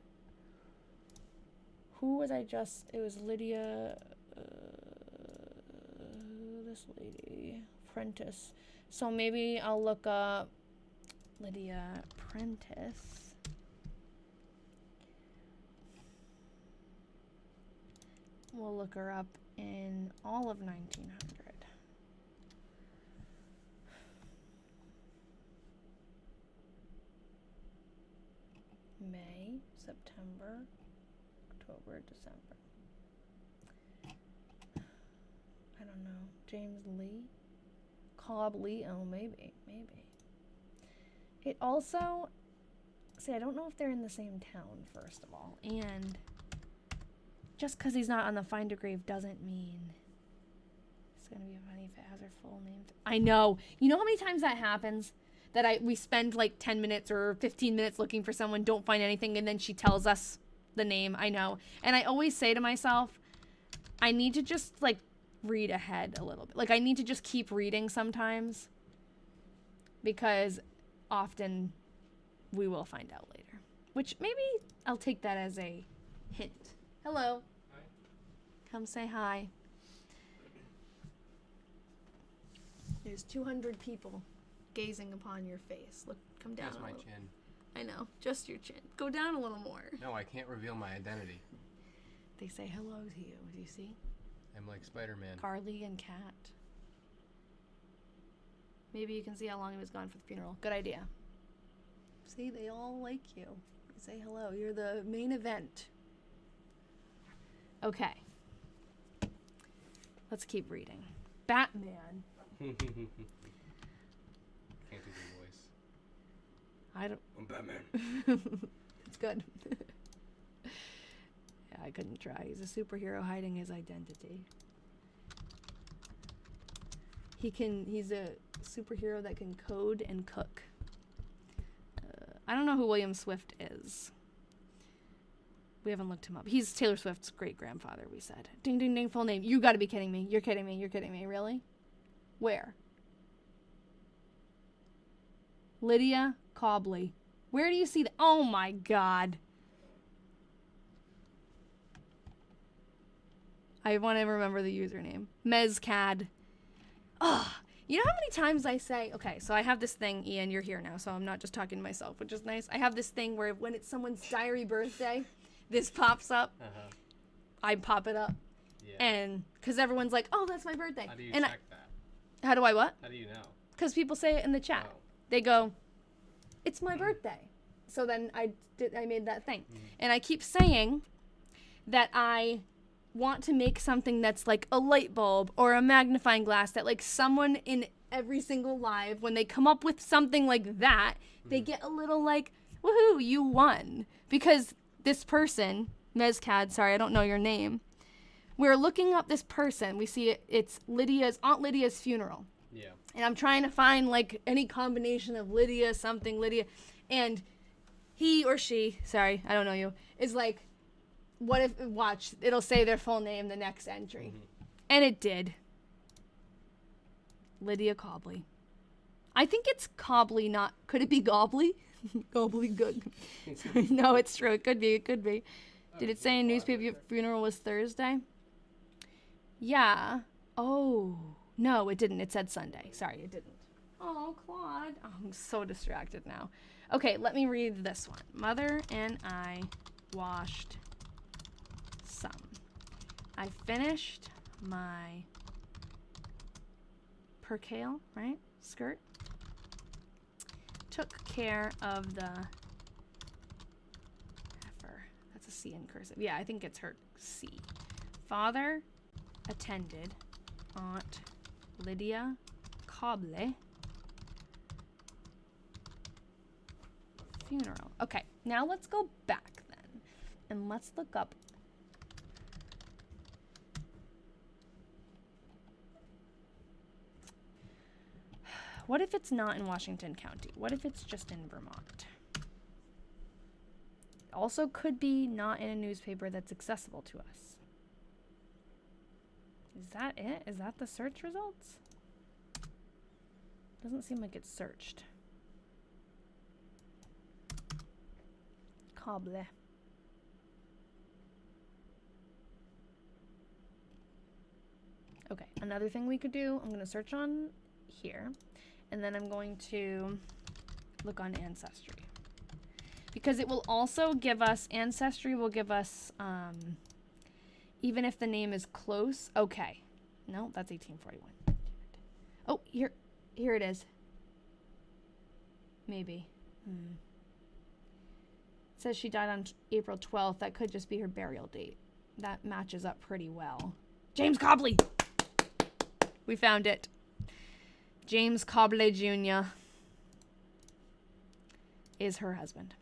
Who was I just, it was Lydia, this lady, Prentice. So maybe I'll look up Lydia Prentice. We'll look her up in all of 1900. May, September, October, December. I don't know. James Lee? Cobley? Oh, maybe. It also, see, I don't know if they're in the same town, first of all. And just because he's not on the Find a Grave doesn't mean it's going to be funny if it has her full name. I know. You know how many times that happens? That we spend like 10 minutes or 15 minutes looking for someone, don't find anything, and then she tells us the name. I know. And I always say to myself, I need to just like read ahead a little bit. Like, I need to just keep reading sometimes because often we will find out later. Which maybe I'll take that as a hint. Hello. Hi. Come say hi. There's 200 people gazing upon your face. Look, come down. That's my chin. I know, just your chin. Go down a little more. No, I can't reveal my identity. They say hello to you. Do you see? I'm like Spider-Man. Carly and Kat. Maybe you can see how long he was gone for the funeral. Good idea. See, they all like you. You say hello. You're the main event. Okay. Let's keep reading. Batman. Can't do the voice. I don't. I'm Batman. It's good. Yeah, I couldn't try. He's a superhero hiding his identity. He's a superhero that can code and cook. I don't know who William Swift is. We haven't looked him up. He's Taylor Swift's great-grandfather, we said. Ding, ding, ding, full name. You gotta be kidding me. You're kidding me. You're kidding me. Really? Where? Lydia Cobley. Where do you see that? Oh my God. I want to remember the username. Mezcad. Ugh. You know how many times I say, okay, so I have this thing, Ian, you're here now, so I'm not just talking to myself, which is nice. I have this thing where when it's someone's diary birthday, this pops up. Uh-huh. I pop it up. Yeah. And because everyone's like, oh, that's my birthday. How do you and check that? How do I what? How do you know? Because people say it in the chat. Oh. They go, it's my birthday. So then I made that thing. Mm. And I keep saying that I want to make something that's like a light bulb or a magnifying glass that like someone in every single live, when they come up with something like that, they get a little like, woohoo, you won. Because this person, Mezcad, sorry, I don't know your name. We're looking up this person. We see it's Aunt Lydia's funeral. Yeah. And I'm trying to find like any combination of Lydia, and he or she, sorry, I don't know you, is like, what if, watch, it'll say their full name the next entry. Mm-hmm. And it did. Lydia Cobley. I think it's Cobley, not, could it be Gobley? Gobley, good. No, it's true, it could be. Did it say in newspaper your funeral was Thursday? Yeah. Oh, no, it didn't. It said Sunday. Sorry, it didn't. Oh, Claude. Oh, I'm so distracted now. Okay, let me read this one. Mother and I washed some. I finished my percale, right? Skirt. Took care of the heifer. That's a C in cursive. Yeah, I think it's her C. Father attended Aunt Lydia Cobley funeral. Okay, now let's go back then and let's look up what if it's not in Washington County? What if it's just in Vermont? Also could be not in a newspaper that's accessible to us. Is that it? Is that the search results? Doesn't seem like it's searched. Cobley. Okay, another thing we could do, I'm going to search on here, and then I'm going to look on Ancestry. Because it will also give us, Ancestry will give us, even if the name is close. Okay. No, that's 1841. Oh, here it is. Maybe. It says she died on April 12th. That could just be her burial date. That matches up pretty well. James Cobley! We found it. James Cobley Jr. is her husband.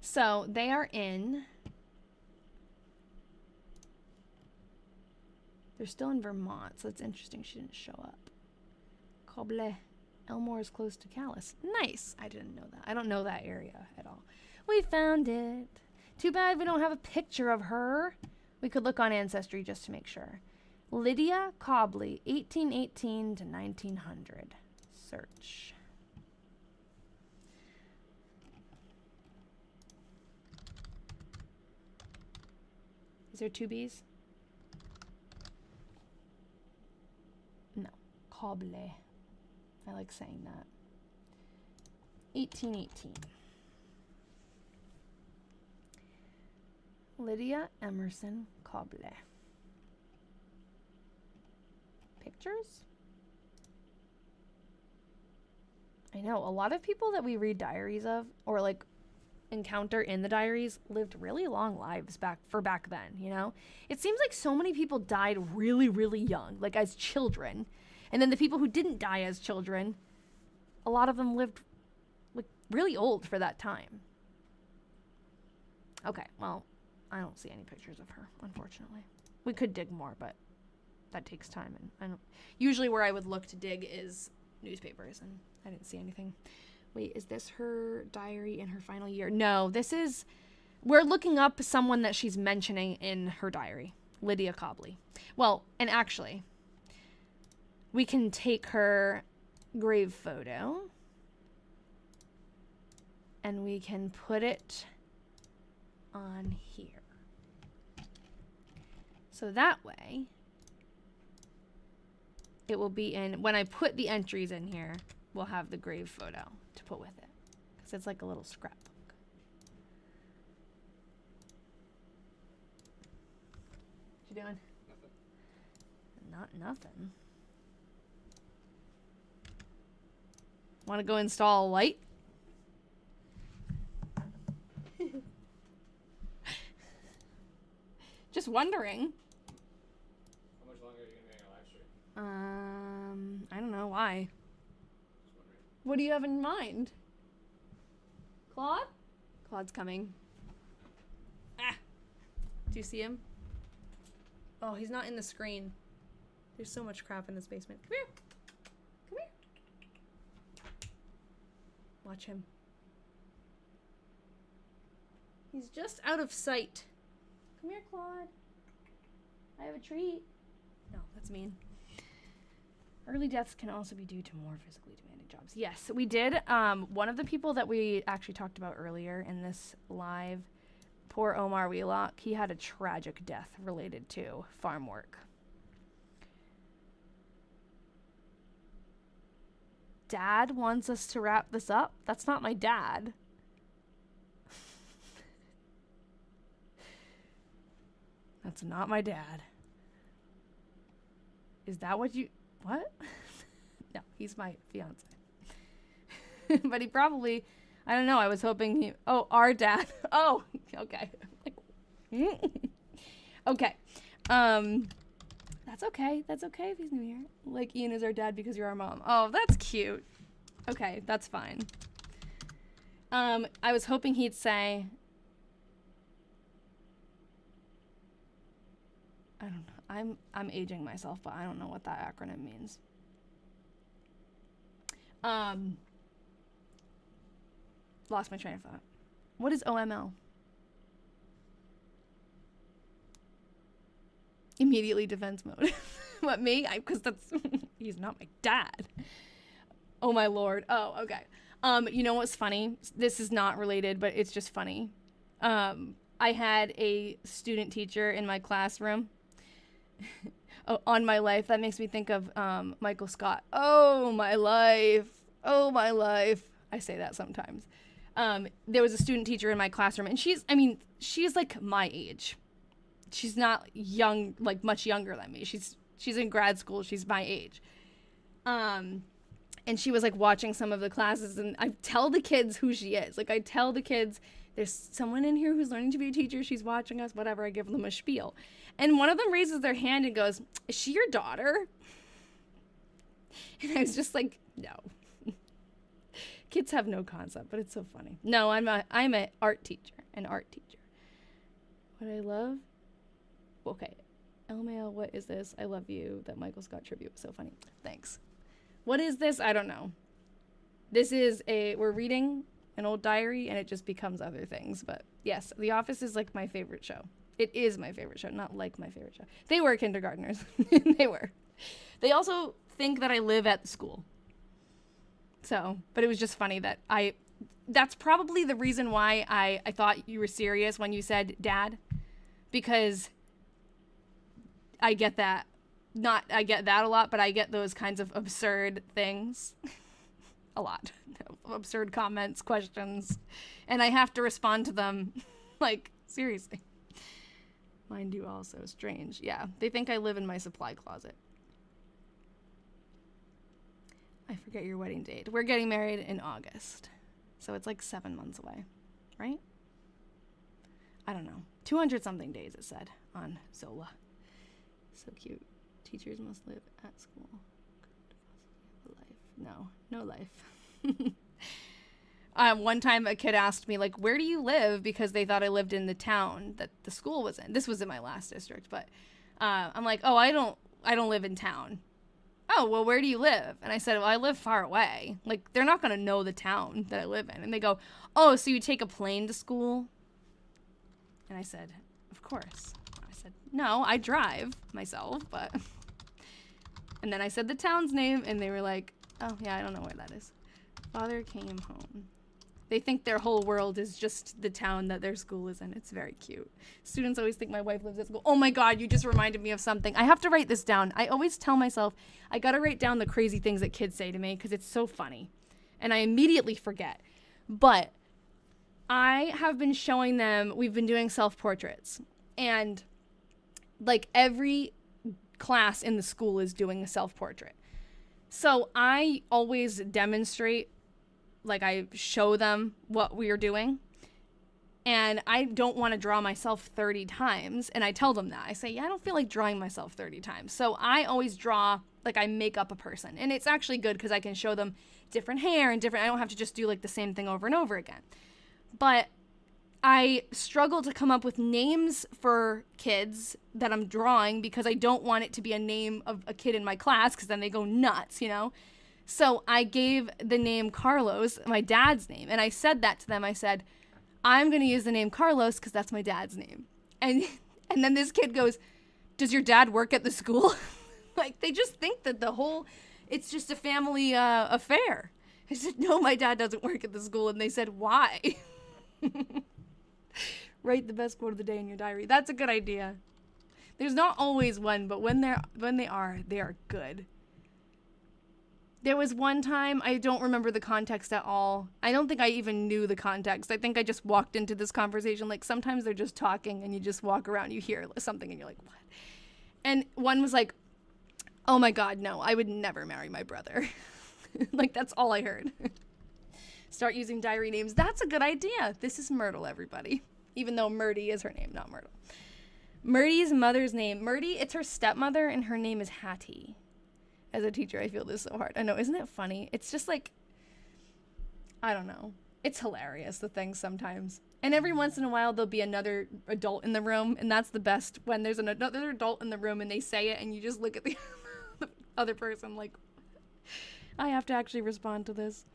So they are in... They're still in Vermont, so it's interesting she didn't show up. Cobley. Elmore is close to Calais. Nice. I didn't know that. I don't know that area at all. We found it. Too bad we don't have a picture of her. We could look on Ancestry just to make sure. Lydia Cobley, 1818 to 1900. Search. Is there two B's? No. Cobley. I like saying that. 1818. Lydia Emerson Cobley. Pictures? I know, a lot of people that we read diaries of, or like encounter in the diaries, lived really long lives back then, you know? It seems like so many people died really, really young, like as children. And then the people who didn't die as children, a lot of them lived like really old for that time. Okay, well, I don't see any pictures of her, unfortunately. We could dig more, but that takes time, and I don't. Usually, where I would look to dig is newspapers, and I didn't see anything. Wait, is this her diary in her final year? No, this is. We're looking up someone that she's mentioning in her diary, Lydia Cobley. Well, and actually, we can take her grave photo, and we can put it on here. So that way, it will be in, when I put the entries in here, we'll have the grave photo to put with it. Because it's like a little scrapbook. What you doing? Nothing. Not nothing. Want to go install a light? Just wondering. How much longer are you going to be on your live stream? I don't know. Why? Just wondering. What do you have in mind? Claude? Claude's coming. Ah! Do you see him? Oh, he's not in the screen. There's so much crap in this basement. Come here. Come here. Watch him. He's just out of sight. Come here, Claude. I have a treat. No, that's mean. Early deaths can also be due to more physically demanding jobs. Yes, we did. One of the people that we actually talked about earlier in this live, poor Omar Wheelock, he had a tragic death related to farm work. Dad wants us to wrap this up? That's not my dad. That's not my dad. Is that what you... What? No, he's my fiance. But he probably... I don't know, I was hoping he... Oh, our dad. Oh, okay. Okay. That's okay. That's okay if he's new here. Like, Ian is our dad because you're our mom. Oh, that's cute. Okay, that's fine. I was hoping he'd say... I don't know. I'm aging myself, but I don't know what that acronym means. Lost my train of thought. What is OML? Immediately defense mode. What, me? Because that's he's not my dad. Oh my lord. Oh, okay. You know what's funny? This is not related, but it's just funny. I had a student teacher in my classroom. On my life. That makes me think of Michael Scott. Oh my life. Oh my life. I say that sometimes. There was a student teacher in my classroom, and she's like my age. She's not young, like much younger than me. She's in grad school. She's my age. And she was like watching some of the classes, and I tell the kids who she is. Like I tell the kids, there's someone in here who's learning to be a teacher. She's watching us, whatever. I give them a spiel. And one of them raises their hand and goes, "Is she your daughter?" And I was just like, no. Kids have no concept, but it's so funny. No, I'm an art teacher. An art teacher. What I love? Okay. LMAO, what is this? I love you. That Michael Scott tribute was so funny. Thanks. What is this? I don't know. This is we're reading an old diary, and it just becomes other things. But yes, The Office is like my favorite show. It is my favorite show, not like my favorite show. They were kindergartners. They were. They also think that I live at the school. So, but it was just funny that that's probably the reason why I thought you were serious when you said dad, because I get that. I get that a lot, but I get those kinds of absurd things a lot. Absurd comments, questions, and I have to respond to them like, seriously. Mine do also. Strange. Yeah, they think I live in my supply closet. I forget your wedding date. We're getting married in August, so it's like 7 months away, right? I don't know. 200 something days, it said on Zola. So cute. Teachers must live at school. Life. No life. One time a kid asked me, like, where do you live? Because they thought I lived in the town that the school was in. This was in my last district, but I'm like, oh, I don't live in town. Oh, well, where do you live? And I said, well, I live far away. Like, they're not going to know the town that I live in. And they go, oh, so you take a plane to school? And I said, of course. I said, no, I drive myself, but... And then I said the town's name, and they were like, oh, yeah, I don't know where that is. Father came home. They think their whole world is just the town that their school is in. It's very cute. Students always think my wife lives at school. Oh my God, you just reminded me of something. I have to write this down. I always tell myself, I gotta write down the crazy things that kids say to me because it's so funny. And I immediately forget. But I have been showing them, we've been doing self-portraits. And like every class in the school is doing a self-portrait. So I always demonstrate, like I show them what we are doing. And I don't want to draw myself 30 times. And I tell them that. I say, yeah, I don't feel like drawing myself 30 times. So I always draw, like I make up a person. And it's actually good because I can show them different hair and different, I don't have to just do like the same thing over and over again. But I struggle to come up with names for kids that I'm drawing because I don't want it to be a name of a kid in my class because then they go nuts, you know? So I gave the name Carlos, my dad's name, and I said that to them. I said, I'm going to use the name Carlos because that's my dad's name. And then this kid goes, does your dad work at the school? Like, they just think that it's just a family affair. I said, no, my dad doesn't work at the school. And they said, why? Write the best quote of the day in your diary. That's a good idea. There's not always one, but when they are good. There was one time, I don't remember the context at all. I don't think I even knew the context. I think I just walked into this conversation. Like, sometimes they're just talking and you just walk around, you hear something and you're like, what? And one was like, oh my God, no, I would never marry my brother. Like, that's all I heard. Start using diary names. That's a good idea. This is Myrtle, everybody. Even though Myrtie is her name, not Myrtle. Myrtie's mother's name. Myrtie, it's her stepmother, and her name is Hattie. As a teacher, I feel this so hard. I know, isn't it funny? It's just like, I don't know. It's hilarious, the things sometimes. And every once in a while, there'll be another adult in the room, and that's the best, when there's another adult in the room and they say it, and you just look at the other person like, I have to actually respond to this.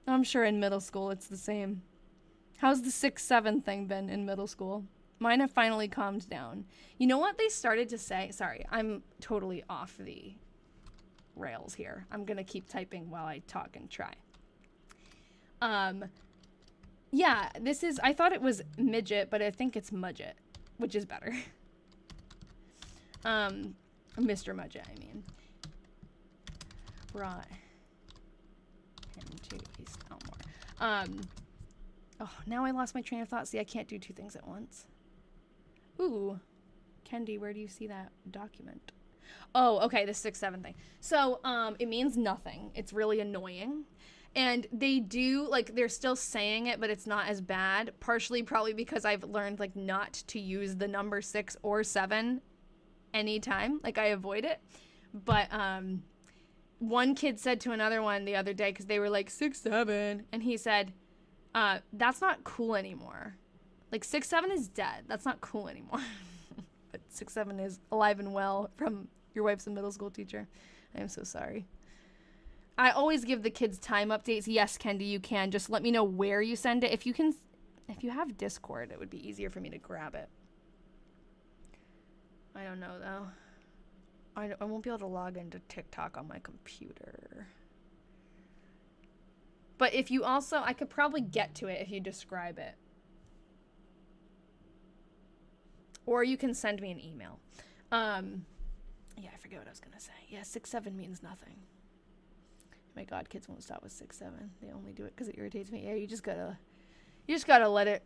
I'm sure in middle school it's the same. How's the 6-7 thing been in middle school? Mine have finally calmed down. You know what they started to say? Sorry, I'm totally off the rails here. I'm gonna keep typing while I talk and try. Yeah, this is, I thought it was midget, but I think it's mudget, which is better. Mr. Mudget, I mean. Brought him to East Elmore. Oh, now I lost my train of thought. See, I can't do two things at once. Ooh. Kendi, where do you see that document? Oh, okay, the 6-7 thing. So, it means nothing. It's really annoying. And they do, like, they're still saying it, but it's not as bad. Partially probably because I've learned, like, not to use the number 6 or 7 anytime. Like, I avoid it. But, one kid said to another one the other day, because they were like, 6-7. And he said, that's not cool anymore. Like, 6-7 is dead. That's not cool anymore. But 6-7 is alive and well from your wife's a middle school teacher. I am so sorry. I always give the kids time updates. Yes, Kendi, you can. Just let me know where you send it. If you have Discord, it would be easier for me to grab it. I don't know, though. I won't be able to log into TikTok on my computer. But if you also... I could probably get to it if you describe it. Or you can send me an email. Yeah, I forget what I was going to say. Yeah, 6'7" means nothing. My God, kids won't stop with 6'7". They only do it because it irritates me. Yeah, you just gotta let it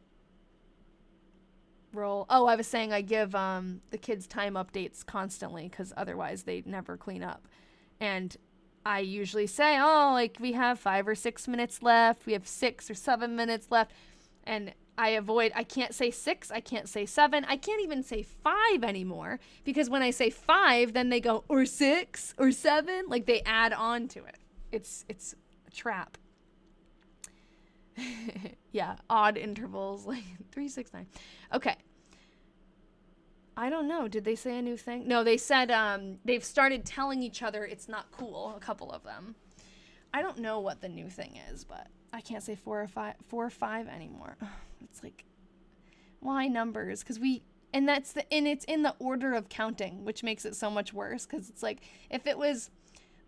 roll. Oh, I was saying I give the kids time updates constantly because otherwise they never clean up. And I usually say, oh, like we have 5 or 6 minutes left. We have 6 or 7 minutes left. And I can't say 6, I can't say 7, I can't even say 5 anymore because when I say 5, then they go, or 6, or 7, like they add on to it. It's a trap. Yeah, odd intervals, like 3, 6, 9. Okay. I don't know. Did they say a new thing? No, they said they've started telling each other it's not cool, a couple of them. I don't know what the new thing is, but I can't say 4 or 5 anymore. It's like, why numbers? Because it's in the order of counting, which makes it so much worse. Because it's like, if it was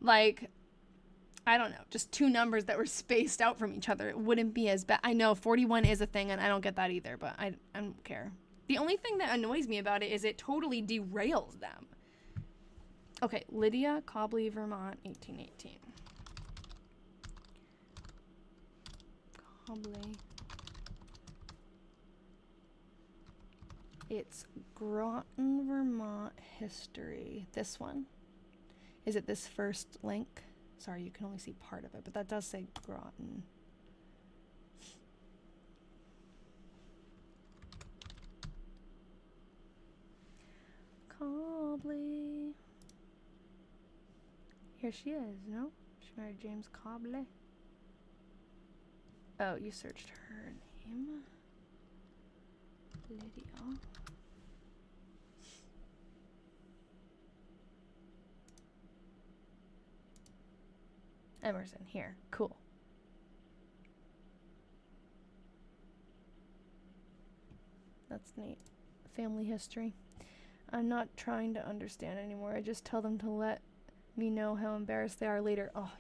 like, I don't know, just 2 numbers that were spaced out from each other, it wouldn't be as bad. I know 41 is a thing, and I don't get that either, but I don't care. The only thing that annoys me about it is it totally derails them. Okay, Lydia, Cobley, Vermont, 1818. Cobley. It's Groton, Vermont history. This one. Is it this first link? Sorry, you can only see part of it, but that does say Groton. Cobley. Here she is, no? She married James Cobley. Oh, you searched her name. Lydia. Emerson, here. Cool. That's neat. Family history. I'm not trying to understand anymore. I just tell them to let me know how embarrassed they are later. Oh,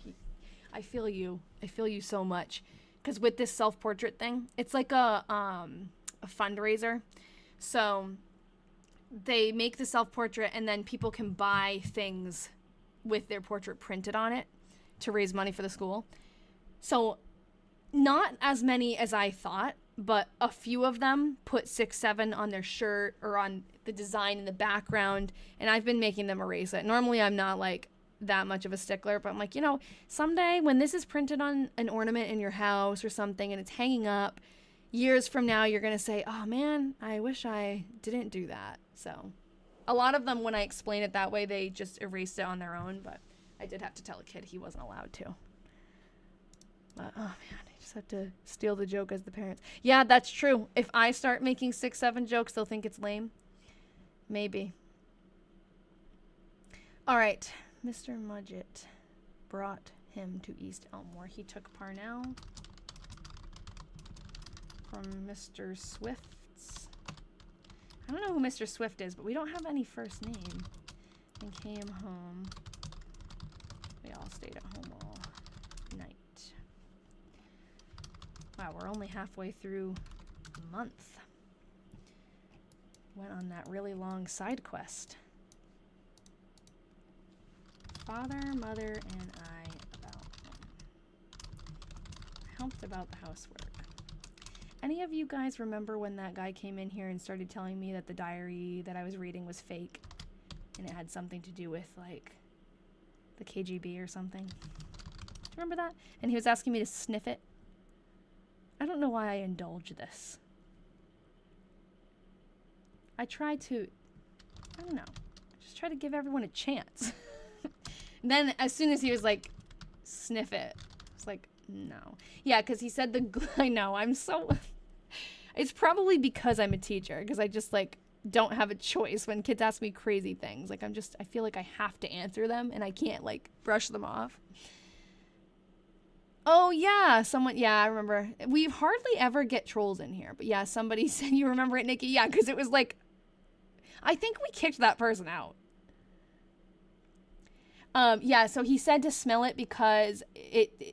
I feel you. I feel you so much. Because with this self-portrait thing, it's like a fundraiser. So they make the self-portrait and then people can buy things with their portrait printed on it to raise money for the school. So not as many as I thought, but a few of them put 6'7" on their shirt or on the design in the background, and I've been making them erase it. Normally I'm not like that much of a stickler, but I'm like, someday when this is printed on an ornament in your house or something and it's hanging up, years from now you're gonna say, oh man, I wish I didn't do that. So a lot of them, when I explain it that way, they just erased it on their own, but I did have to tell a kid he wasn't allowed to. But, oh man, I just have to steal the joke as the parents. Yeah, that's true. If I start making 6'7" jokes, they'll think it's lame. Maybe. All right. Mr. Mudgett brought him to East Elmore. He took Parnell from Mr. Swift's. I don't know who Mr. Swift is, but we don't have any first name. And came home. We all stayed at home all night. Wow, we're only halfway through the month. Went on that really long side quest. Father, mother, and I about home. Helped about the housework. Any of you guys remember when that guy came in here and started telling me that the diary that I was reading was fake? And it had something to do with, like, the KGB or something? Do you remember that? And he was asking me to sniff it. I don't know why I indulge this. I try to, I don't know, just try to give everyone a chance. Then as soon as he was like, sniff it, I was like, no. Yeah, because he said I know, I'm so, it's probably because I'm a teacher, because I just like don't have a choice when kids ask me crazy things. Like I feel like I have to answer them and I can't like brush them off. Oh yeah, yeah, I remember. We hardly ever get trolls in here, but yeah, somebody said, you remember it, Nikki? Yeah, because it was like, I think we kicked that person out. Yeah, so he said to smell it because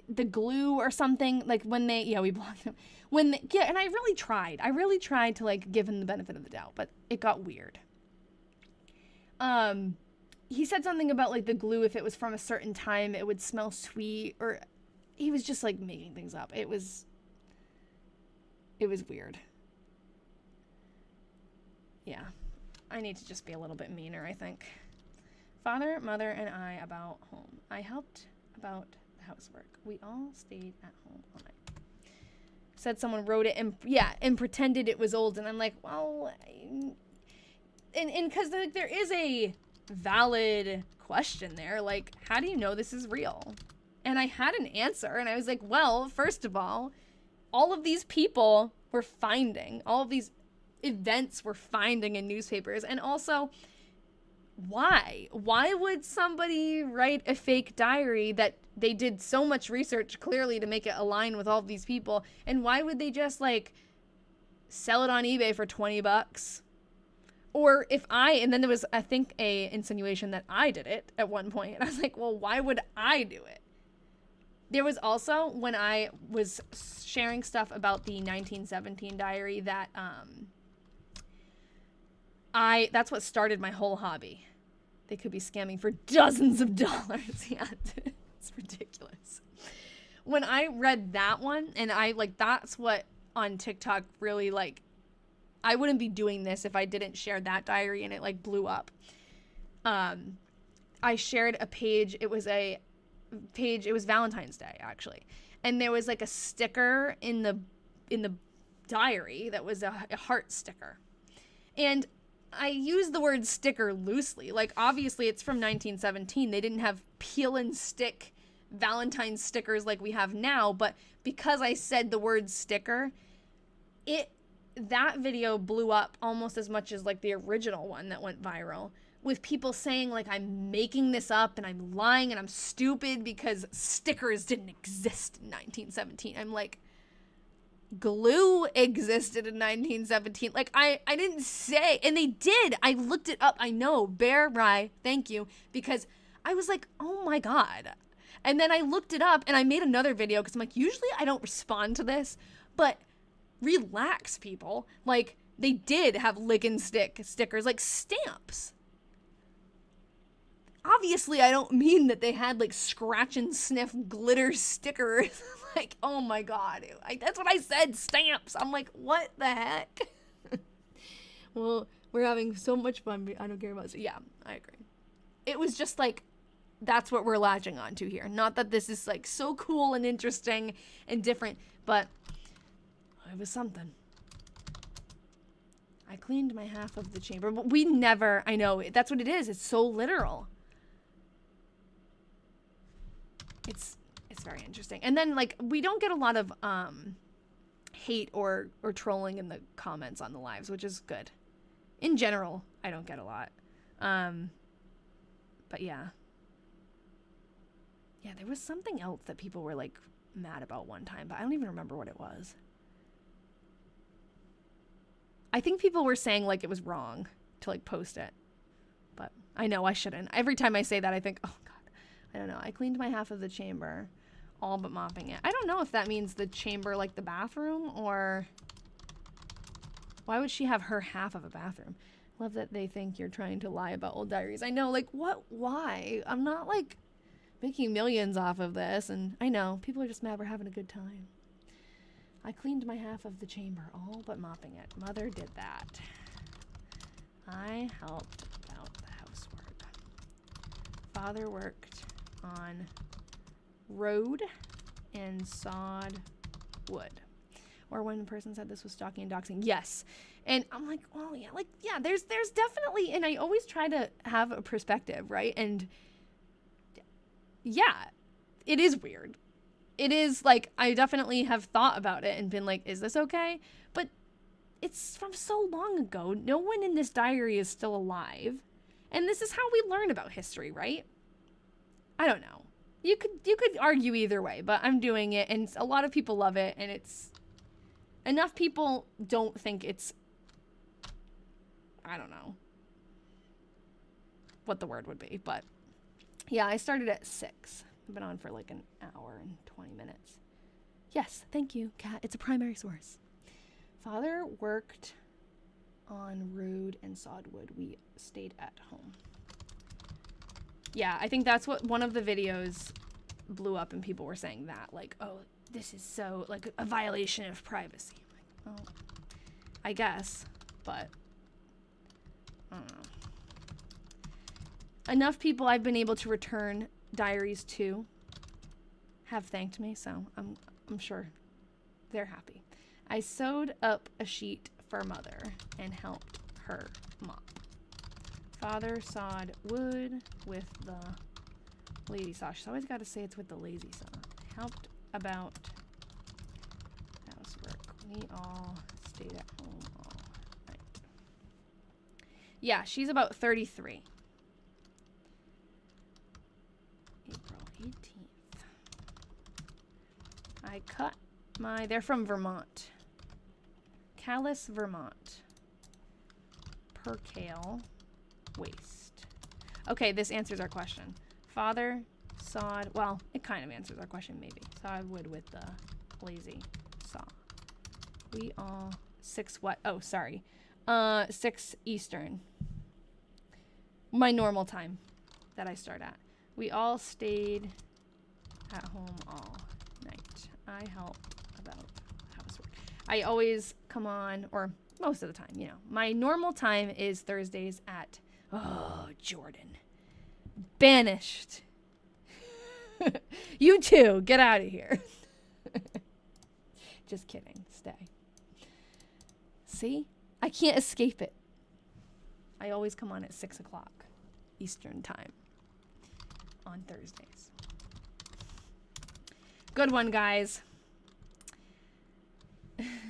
the glue or something, like when they, we blocked him. And I really tried to like give him the benefit of the doubt, but it got weird. He said something about like the glue, if it was from a certain time, it would smell sweet, or he was just like making things up. It was weird. Yeah, I need to just be a little bit meaner, I think. Father, mother, and I about home. I helped about the housework. We all stayed at home all night. Said someone wrote it and pretended it was old, and I'm like, well, and because there is a valid question there, like, how do you know this is real? And I had an answer, and I was like, well, first of all of these people were finding, all of these events were finding in newspapers, and also, why would somebody write a fake diary that they did so much research clearly to make it align with all of these people, and why would they just like sell it on eBay for $20? Or and then there was, I think, a insinuation that I did it at one point, and I was like, well, why would I do it? There was also, when I was sharing stuff about the 1917 diary, that that's what started my whole hobby. They could be scamming for dozens of dollars. Yeah, it's ridiculous. When I read that one, and that's what on TikTok really, like, I wouldn't be doing this if I didn't share that diary and it like blew up. I shared a page. It was Valentine's Day, actually. And there was like a sticker in the diary that was a heart sticker. And I use the word sticker loosely. Like, obviously it's from 1917. They didn't have peel and stick Valentine's stickers like we have now, but because I said the word sticker, that video blew up almost as much as like the original one that went viral, with people saying like I'm making this up and I'm lying and I'm stupid because stickers didn't exist in 1917. I'm like, glue existed in 1917. Like, I didn't say, and they did. I looked it up. I know, Bear Rye, thank you, because I was like, oh my God. And then I looked it up and I made another video because I'm like, usually I don't respond to this, but relax, people. Like, they did have lick and stick stickers, like stamps. Obviously, I don't mean that they had like scratch and sniff glitter stickers. Like, oh my God. That's what I said, stamps. I'm like, what the heck? Well, we're having so much fun. I don't care about it. So yeah, I agree. It was just like, that's what we're latching onto here. Not that this is like so cool and interesting and different, but it was something. I cleaned my half of the chamber, but we never, I know, that's what it is. It's so literal. It's very interesting. And then like, we don't get a lot of hate or trolling in the comments on the lives, which is good. In general, I don't get a lot. But yeah. Yeah, there was something else that people were like mad about one time, but I don't even remember what it was. I think people were saying like it was wrong to like post it, but I know I shouldn't. Every time I say that, I think, oh God, I don't know. I cleaned my half of the chamber, all but mopping it. I don't know if that means the chamber like the bathroom, or why would she have her half of a bathroom? Love that they think you're trying to lie about old diaries. I know, like, what? Why? I'm not like making millions off of this, and I know people are just mad we're having a good time. I cleaned my half of the chamber, all but mopping it. Mother did that. I helped out the housework. Father worked on road and sawed wood. Or when the person said this was stalking and doxing. Yes. And I'm like, well, yeah, like, yeah, there's definitely, and I always try to have a perspective, right? And yeah, it is weird. It is like, I definitely have thought about it and been like, is this okay? But it's from so long ago. No one in this diary is still alive. And this is how we learn about history, right? I don't know. You could argue either way, but I'm doing it, and a lot of people love it, and it's enough people don't think it's, I don't know, what the word would be. But yeah, I started at 6. I've been on for like an hour and 20 minutes. Yes, thank you, Kat. It's a primary source. Father worked on road and sawed wood. We stayed at home. Yeah, I think that's what one of the videos blew up, and people were saying that, like, oh, this is so, like, a violation of privacy. I'm like, well, I guess, but I don't know. Enough people I've been able to return diaries to have thanked me, so I'm sure they're happy. I sewed up a sheet for Mother and helped her mop. Father sawed wood with the lazy saw. She's always got to say it's with the lazy saw. Helped about housework. We all stayed at home all night. Yeah, she's about 33. April 18th. I cut my... They're from Vermont. Calais, Vermont. Percale waist. Okay, this answers our question. Father sawed... Well, it kind of answers our question, maybe. Sawed wood with the lazy saw. We all... 6 what? Oh, sorry. 6 Eastern. My normal time that I start at. We all stayed at home all night. I helped about housework. I always come on, or most of the time, you know. My normal time is Thursdays at, oh, Jordan. Banished. You too. Get out of here. Just kidding. Stay. See? I can't escape it. I always come on at 6 o'clock Eastern time on Thursdays. Good one, guys.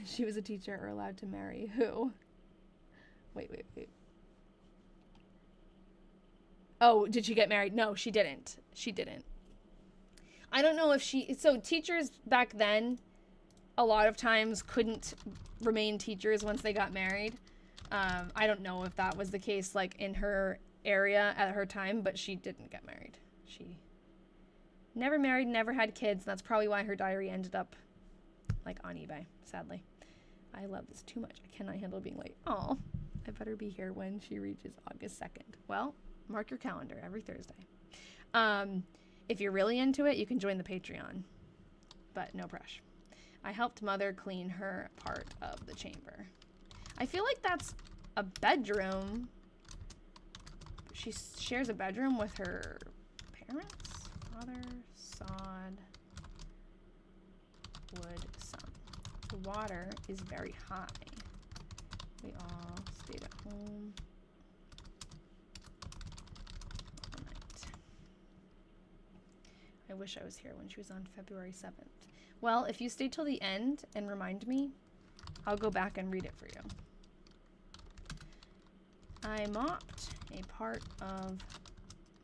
She was a teacher or allowed to marry who? Wait. Oh, did she get married? No, she didn't. She didn't. I don't know if she... So teachers back then, a lot of times couldn't remain teachers once they got married. I don't know if that was the case, like, in her area at her time, but she didn't get married. She never married, never had kids. And that's probably why her diary ended up, like, on eBay, sadly. I love this too much. I cannot handle being late. Oh, I better be here when she reaches August 2nd. Well, mark your calendar every Thursday. If you're really into it, you can join the Patreon, but no pressure. I helped Mother clean her part of the chamber. I feel like that's a bedroom. She shares a bedroom with her parents. Father sawed wood some. The water is very high. We all stayed at home all night. I wish I was here when she was on February 7th. Well, if you stay till the end and remind me, I'll go back and read it for you. I mopped a part of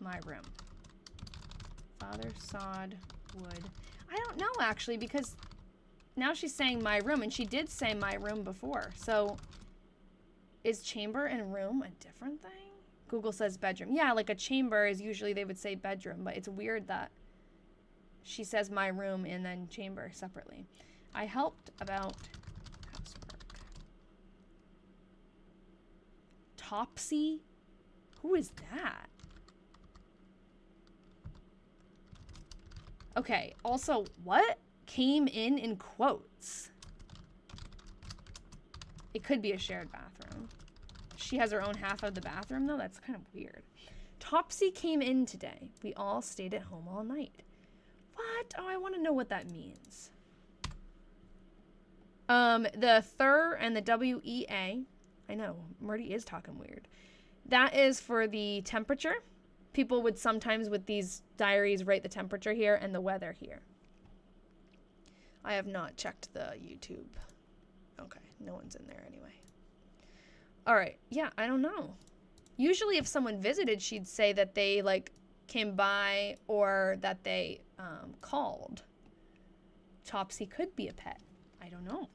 my room. Father sawed wood. I don't know, actually, because now she's saying my room, and she did say my room before. So is chamber and room a different thing? Google says bedroom. Yeah, like a chamber is usually they would say bedroom, but it's weird that she says my room and then chamber separately. I helped about housework. Topsy? Who is that? Okay, also, what came in quotes? It could be a shared bathroom. She has her own half of the bathroom, though? That's kind of weird. Topsy came in today. We all stayed at home all night. What? Oh, I want to know what that means. The thur and the WEA. I know, Myrtie is talking weird. That is for the temperature. People would sometimes with these diaries write the temperature here and the weather here. I have not checked the YouTube. Okay, no one's in there anyway. All right, yeah, I don't know. Usually if someone visited, she'd say that they, like, came by or that they called. Topsy could be a pet. I don't know.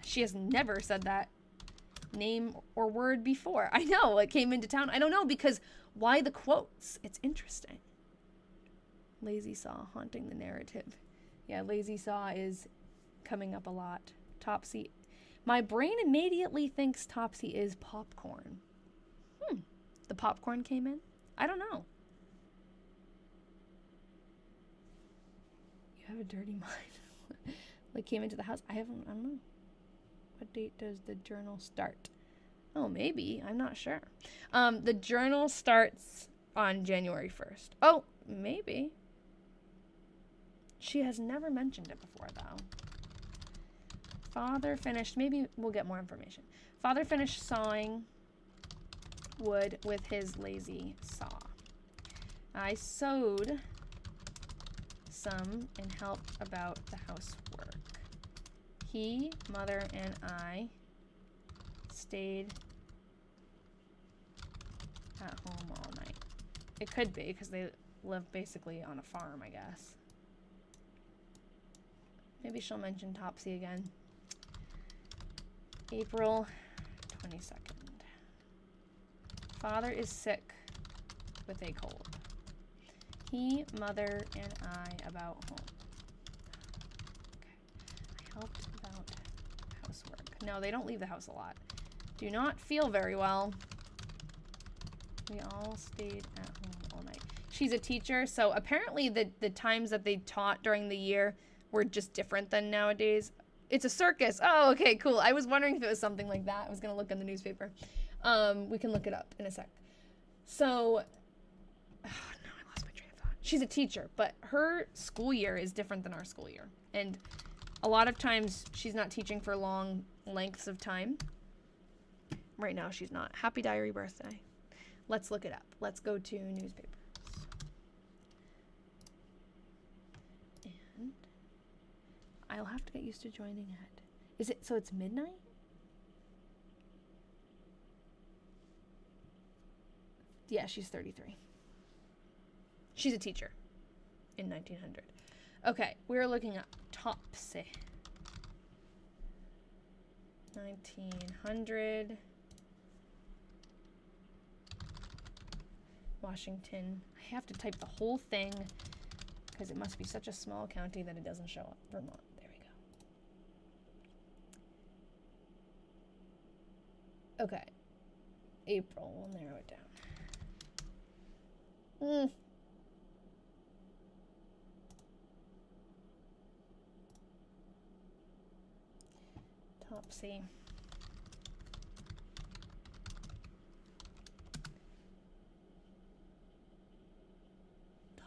She has never said that name or word before. I know, it came into town. I don't know, because Why the quotes? It's interesting. Lazy Saw haunting the narrative. Yeah, Lazy Saw is coming up a lot. Topsy. My brain immediately thinks Topsy is popcorn. The popcorn came in? I don't know. You have a dirty mind. Like came into the house. I don't know. What date does the journal start? Oh, maybe. I'm not sure. The journal starts on January 1st. Oh, maybe. She has never mentioned it before, though. Father finished, maybe we'll get more information. Father finished sawing wood with his lazy saw. I sewed some and helped about the housework. He, mother, and I stayed at home all night. It could be because they live basically on a farm, I guess. Maybe she'll mention Topsy again. April 22nd. Father is sick with a cold. He, mother, and I about home. Okay. I helped about housework. No, they don't leave the house a lot. Do not feel very well. We all stayed at home all night. She's a teacher, so apparently the times that they taught during the year were just different than nowadays. It's a circus. Oh, okay, cool. I was wondering if it was something like that. I was going to look in the newspaper. We can look it up in a sec. So, oh, no, I lost my train of thought. She's a teacher, but her school year is different than our school year. And a lot of times she's not teaching for long lengths of time. Right now she's not. Happy diary birthday. Let's look it up. Let's go to newspapers. And I'll have to get used to joining it. Is it, so it's midnight? Yeah, she's 33. She's a teacher in 1900. Okay, we're looking up Topsy. 1900. Washington. I have to type the whole thing because it must be such a small county that it doesn't show up. Vermont. There we go. Okay. April. We'll narrow it down. Topsy.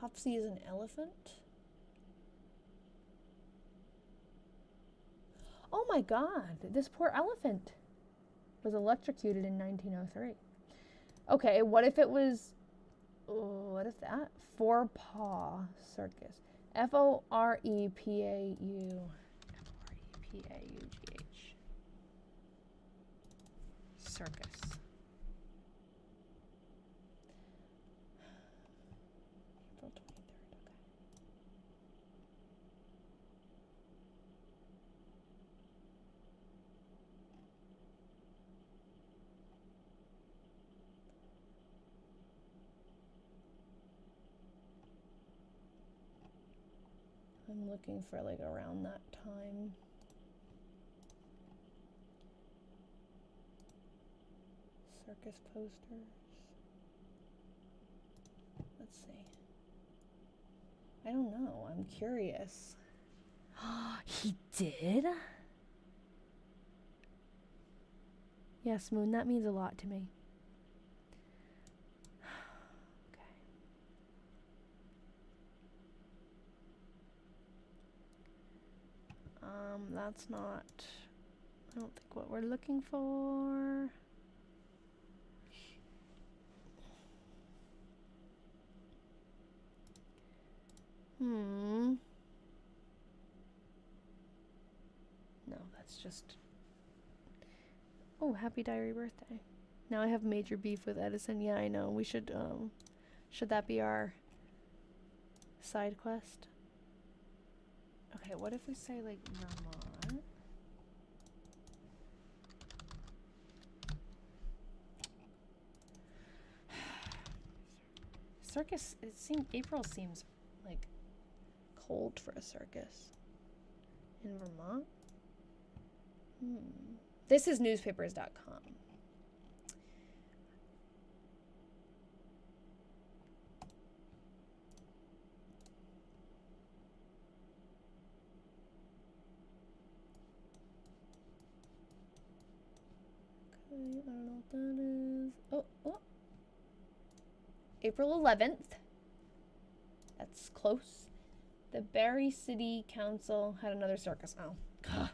Topsy is an elephant? Oh my god, this poor elephant was electrocuted in 1903. Okay, what if it was, what if that? Four Paw Circus. F-O-R-E-P-A-U. F-O-R-E-P-A-U-G-H. Circus. April 23rd, okay. I'm looking for like around that time. Circus posters. Let's see. I don't know. I'm curious. He did? Yes, Moon, that means a lot to me. That's not, I don't think what we're looking for. No, that's just, oh, happy diary birthday. Now I have major beef with Edison. Yeah, I know. We should that be our side quest? Okay, what if we say like Vermont? circus, April seems like cold for a circus. In Vermont? This is newspapers.com. I don't know what that is. Oh. April 11th. That's close. The Barrie City Council had another circus. Oh.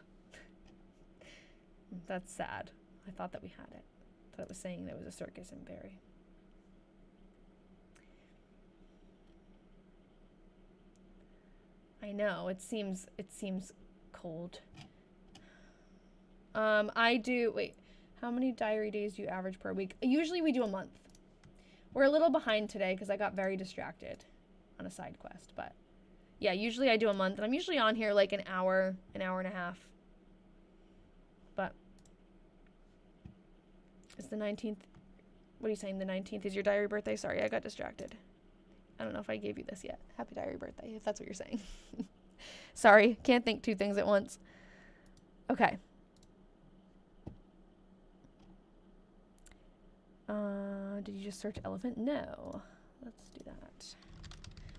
That's sad. I thought that we had it. I thought it was saying there was a circus in Barrie. I know. It seems cold. Wait. How many diary days do you average per week? Usually we do a month. We're a little behind today because I got very distracted on a side quest. But yeah, usually I do a month. And I'm usually on here like an hour and a half. But it's the 19th. What are you saying? The 19th is your diary birthday? Sorry, I got distracted. I don't know if I gave you this yet. Happy diary birthday, if that's what you're saying. Sorry, can't think two things at once. Okay. Did you just search elephant? No. Let's do that.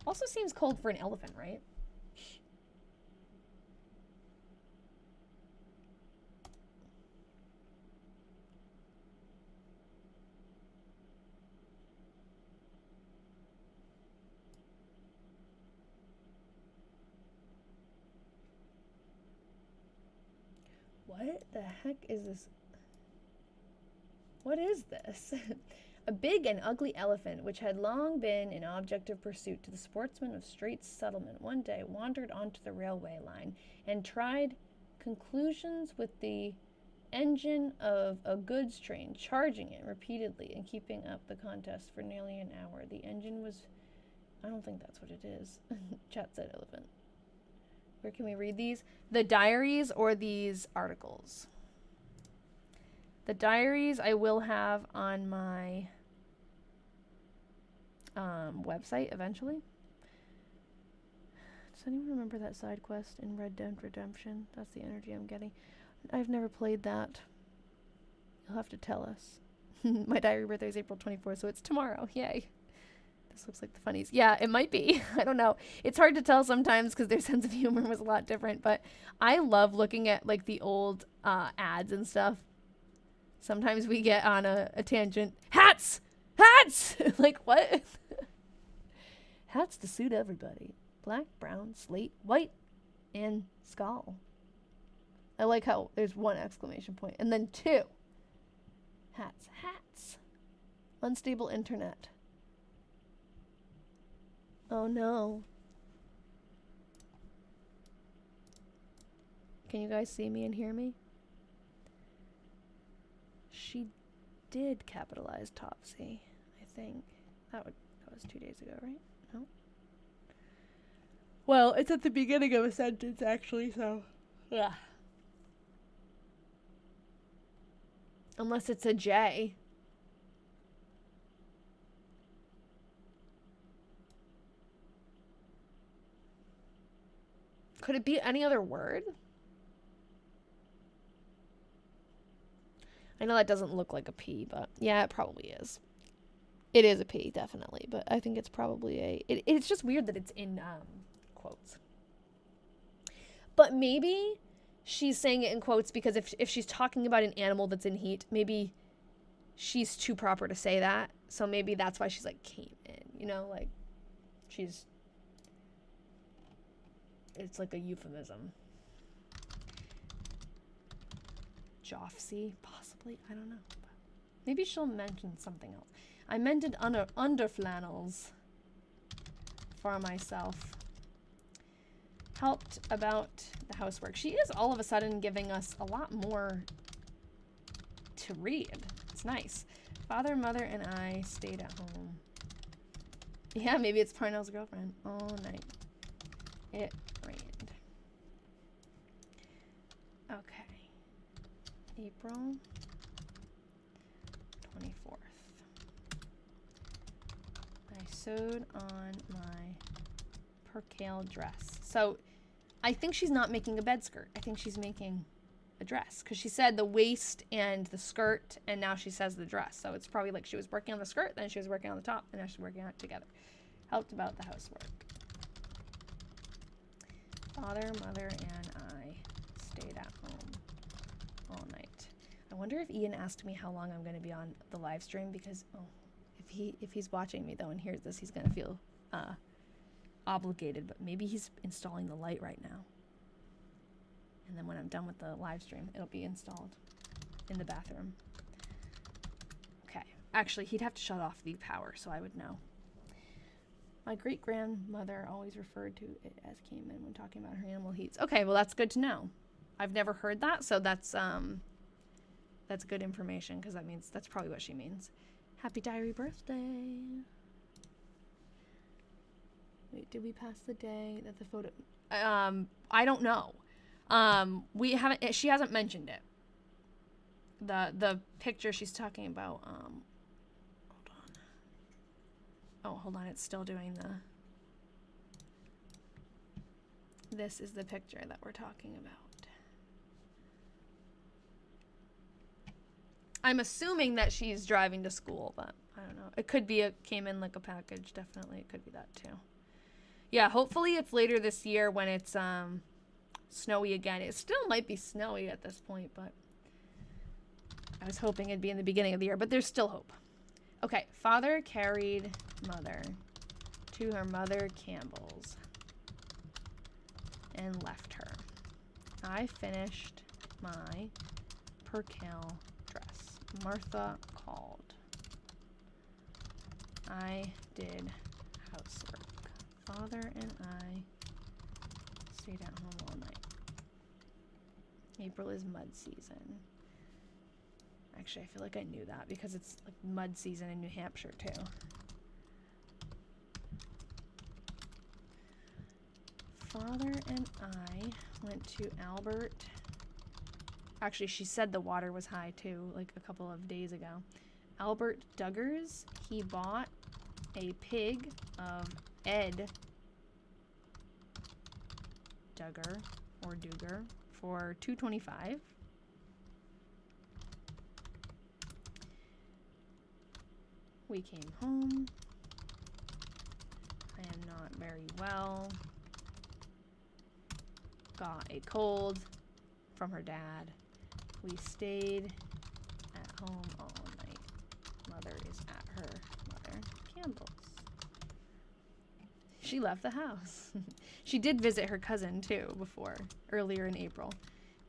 Also seems cold for an elephant, right? What the heck is this? What is this? A big and ugly elephant, which had long been an object of pursuit to the sportsmen of Straits Settlement, one day wandered onto the railway line and tried conclusions with the engine of a goods train, charging it repeatedly and keeping up the contest for nearly an hour. The engine was... I don't think that's what it is. Chat said elephant. Where can we read these? The diaries or these articles? The diaries I will have on my website eventually. Does anyone remember that side quest in Red Dead Redemption? That's the energy I'm getting. I've never played that. You'll have to tell us. My diary birthday is April 24th, so it's tomorrow. Yay. This looks like the funnies. Yeah, it might be. I don't know. It's hard to tell sometimes because their sense of humor was a lot different, but I love looking at like the old ads and stuff. Sometimes we get on a tangent. Hats! Hats! Like, what? Hats to suit everybody. Black, brown, slate, white, and skull. I like how there's one exclamation point. And then two. Hats. Hats. Unstable internet. Oh, no. Can you guys see me and hear me? She did capitalize Topsy, I think. That was 2 days ago, right? No? Well, it's at the beginning of a sentence, actually, so... Yeah. Unless it's a J. Could it be any other word? I know that doesn't look like a P, but yeah, it probably is. It is a P, definitely, but I think it's probably a... It's just weird that it's in quotes. But maybe she's saying it in quotes because if she's talking about an animal that's in heat, maybe she's too proper to say that. So maybe that's why she's like, came in, you know? Like, she's... It's like a euphemism. Joffsy, possibly. I don't know. Maybe she'll mention something else. I mended underflannels for myself. Helped about the housework. She is all of a sudden giving us a lot more to read. It's nice. Father, mother, and I stayed at home. Yeah, maybe it's Parnell's girlfriend. All night. It rained. Okay. April 24th. I sewed on my percale dress. So I think she's not making a bed skirt. I think she's making a dress because she said the waist and the skirt, and now she says the dress. So it's probably like she was working on the skirt, then she was working on the top, and now she's working on it together. Helped about the housework. Father, mother, and I stayed at home all night. I wonder if Ian asked me how long I'm going to be on the live stream because, if he's watching me though and hears this, he's going to feel obligated. But maybe he's installing the light right now. And then when I'm done with the live stream, it'll be installed in the bathroom. Okay. Actually, he'd have to shut off the power, so I would know. My great-grandmother always referred to it as Cayman when talking about her animal heats. Okay, well, that's good to know. I've never heard that, so that's good information, because that means that's probably what she means. Happy diary birthday. Wait, did we pass the day that the photo... I don't know. She hasn't mentioned it. The picture she's talking about, hold on. Oh, hold on, it's still doing this is the picture that we're talking about. I'm assuming that she's driving to school, but I don't know. It could be came in like a package, definitely. It could be that too. Yeah, hopefully it's later this year when it's, snowy again. It still might be snowy at this point, but I was hoping it'd be in the beginning of the year, but there's still hope. Okay, father carried mother to her mother Campbell's and left her. I finished my percale dress. Martha called. I did housework. Father and I stayed at home all night. April is mud season. Actually, I feel like I knew that because it's like mud season in New Hampshire too. Father and I went to Albert. Actually, she said the water was high too, like a couple of days ago. Albert Duggars, he bought a pig of Ed Duggar or Dugar for $2.25. We came home. I am not very well. Got a cold from her dad. We stayed at home all night. Mother is at her mother Campbell's. She left the house. She did visit her cousin too earlier in April.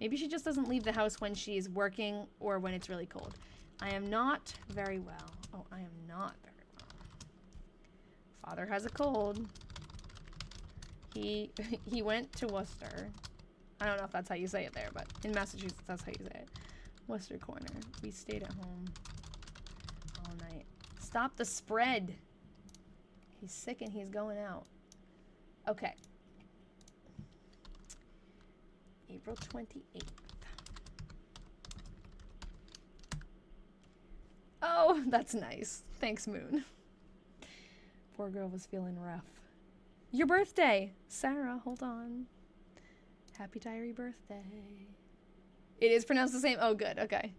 Maybe she just doesn't leave the house when she's working or when it's really cold. I am not very well. Oh, I am not very well. Father has a cold. He went to Worcester. I don't know if that's how you say it there, but in Massachusetts, that's how you say it. Worcester Corner. We stayed at home all night. Stop the spread. He's sick and he's going out. Okay. April 28th. Oh, that's nice. Thanks, Moon. Poor girl was feeling rough. Your birthday! Sarah, hold on. Happy diary birthday. It is pronounced the same? Oh, good. Okay.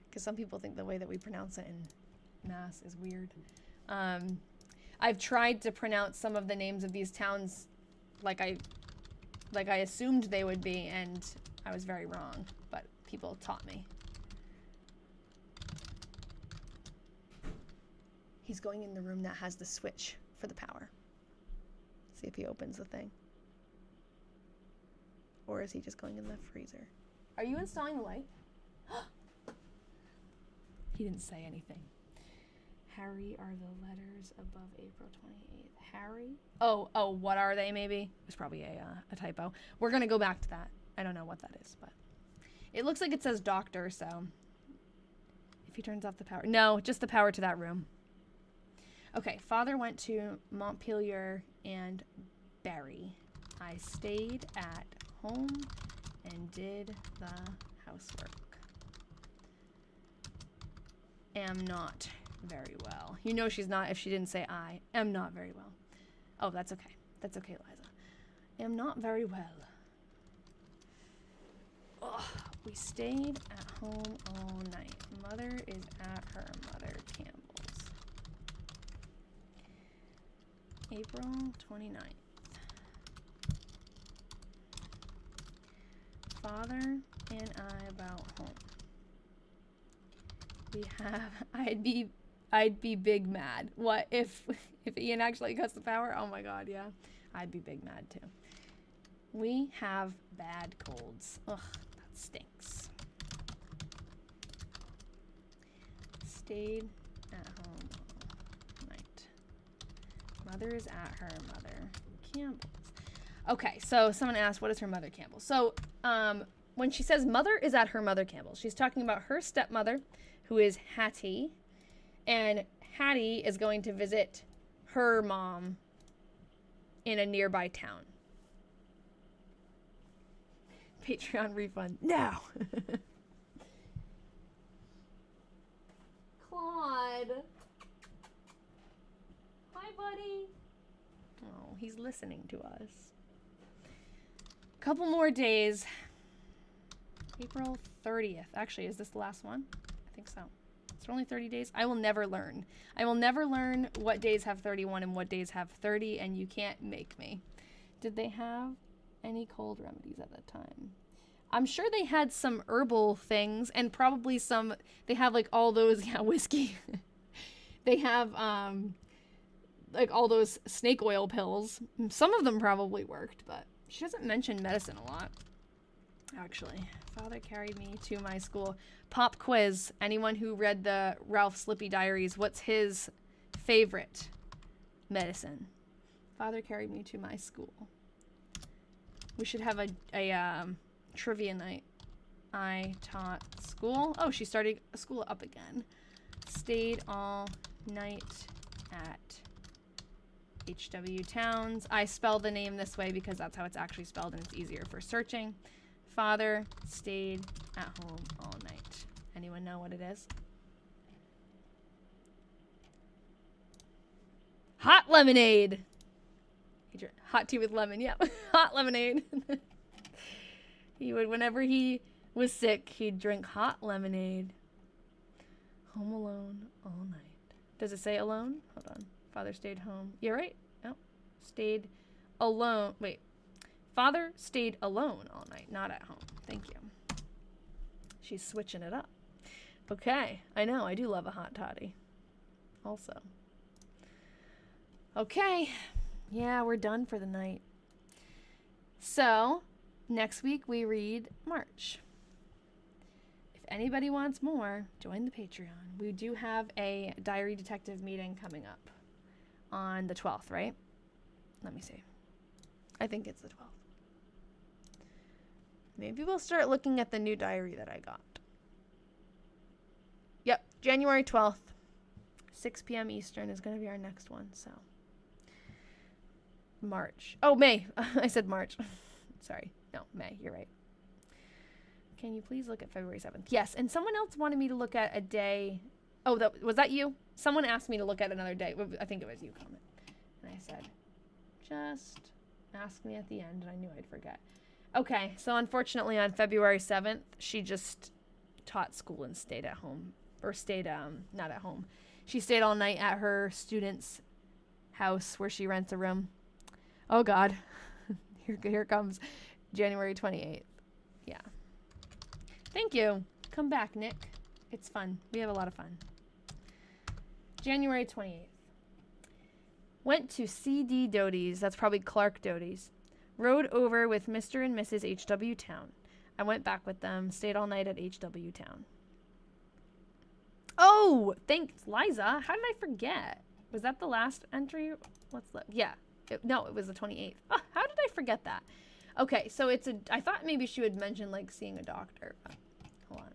Because some people think the way that we pronounce it in Mass is weird. I've tried to pronounce some of the names of these towns like I assumed they would be, and I was very wrong, but people taught me. He's going in the room that has the switch for the power. See if he opens the thing. Or is he just going in the freezer? Are you installing the light? He didn't say anything. Harry are the letters above April 28th. Harry? Oh, what are they maybe? It's probably a typo. We're going to go back to that. I don't know what that is, but it looks like it says doctor, so if he turns off the power. No, just the power to that room. Okay, father went to Montpelier and Barry. I stayed at home and did the housework. Am not very well. You know she's not if she didn't say I am not very well. Oh, that's okay. That's okay, Liza. Am not very well. Ugh, we stayed at home all night. Mother is at her Mother Campbell's. April 29th. Father and I about home. We have I'd be big mad. What if Ian actually cuts the power? Oh my god, yeah. I'd be big mad too. We have bad colds. Ugh, that stinks. Stayed at home all night. Mother is at her Mother Campbell's. Okay, so someone asked, what is her Mother Campbell's? So, when she says mother is at her Mother Campbell's, she's talking about her stepmother, who is Hattie, and Hattie is going to visit her mom in a nearby town. Patreon refund now. Claude. Hi, buddy. Oh, he's listening to us. Couple more days. April 30th. Actually, is this the last one? I think so. It's only 30 days. I will never learn. I will never learn what days have 31 and what days have 30, and you can't make me. Did they have any cold remedies at that time? I'm sure they had some herbal things and probably some, they have like all those, yeah, whiskey. They have like all those snake oil pills. Some of them probably worked, but she doesn't mention medicine a lot. Actually, father carried me to my school. Pop quiz. Anyone who read the Ralph Slippy Diaries, what's his favorite medicine? Father carried me to my school. We should have a trivia night. I taught school. Oh, she started school up again. Stayed all night at H.W. Towns. I spell the name this way because that's how it's actually spelled and it's easier for searching. Father stayed at home all night. Anyone know what it is? Hot lemonade. Hot tea with lemon. Yep. Hot lemonade. He would, whenever he was sick, he'd drink hot lemonade. Home alone all night. Does it say alone? Hold on. Father stayed home. You're right. No. Stayed alone. Wait. Father stayed alone all night, not at home. Thank you. She's switching it up. Okay. I know. I do love a hot toddy. Also. Okay. Yeah, we're done for the night. So, next week we read March. If anybody wants more, join the Patreon. We do have a diary detective meeting coming up on the 12th, right? Let me see. I think it's the 12th. Maybe we'll start looking at the new diary that I got. Yep, January 12th, 6 p.m. Eastern is going to be our next one, so. March. Oh, May. I said March. Sorry. No, May. You're right. Can you please look at February 7th? Yes, and someone else wanted me to look at a day. Oh, was that you? Someone asked me to look at another day. I think it was you, comment. And I said, just ask me at the end, and I knew I'd forget. Okay, so unfortunately on February 7th, she just taught school and stayed at home. Or stayed, not at home. She stayed all night at her student's house where she rents a room. Oh, God. Here comes January 28th. Yeah. Thank you. Come back, Nick. It's fun. We have a lot of fun. January 28th. Went to C.D. Doty's. That's probably Clark Doty's. Rode over with Mr. and Mrs. H.W. Town. I went back with them. Stayed all night at H.W. Town. Oh, thanks, Liza. How did I forget? Was that the last entry? Let's look. Yeah. No, it was the 28th. Oh, how did I forget that? Okay, so I thought maybe she would mention, like, seeing a doctor. But hold on.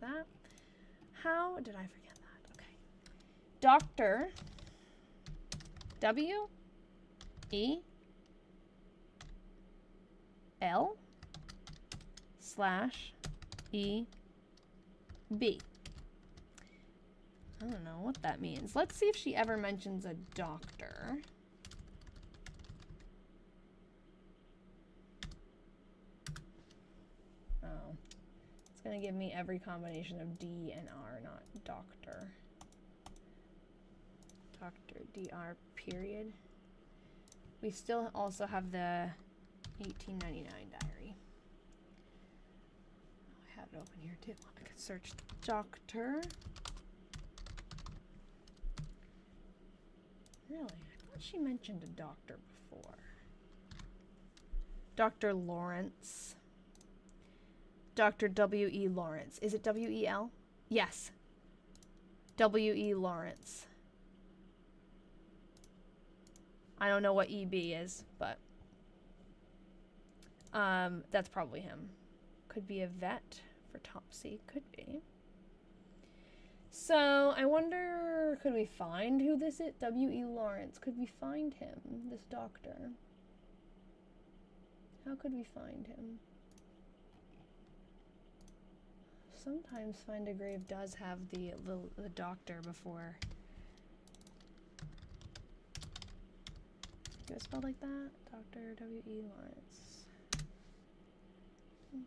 That? How did I forget that? Okay. Dr. W. E. L. / E. B. I don't know what that means. Let's see if she ever mentions a doctor. Oh. It's going to give me every combination of D and R, not doctor. Doctor, DR, period. We still also have the 1899 diary. Oh, I have it open here too. I could search doctor. Really? I thought she mentioned a doctor before. Dr. Lawrence. Dr. W.E. Lawrence. Is it W.E.L.? Yes. W.E. Lawrence. I don't know what E.B. is, but that's probably him. Could be a vet for Topsy. Could be. So, I wonder, could we find who this is? W.E. Lawrence. Could we find him, this doctor? How could we find him? Sometimes Find a Grave does have the doctor before. Do it spelled like that? Dr. W.E. Lawrence. Is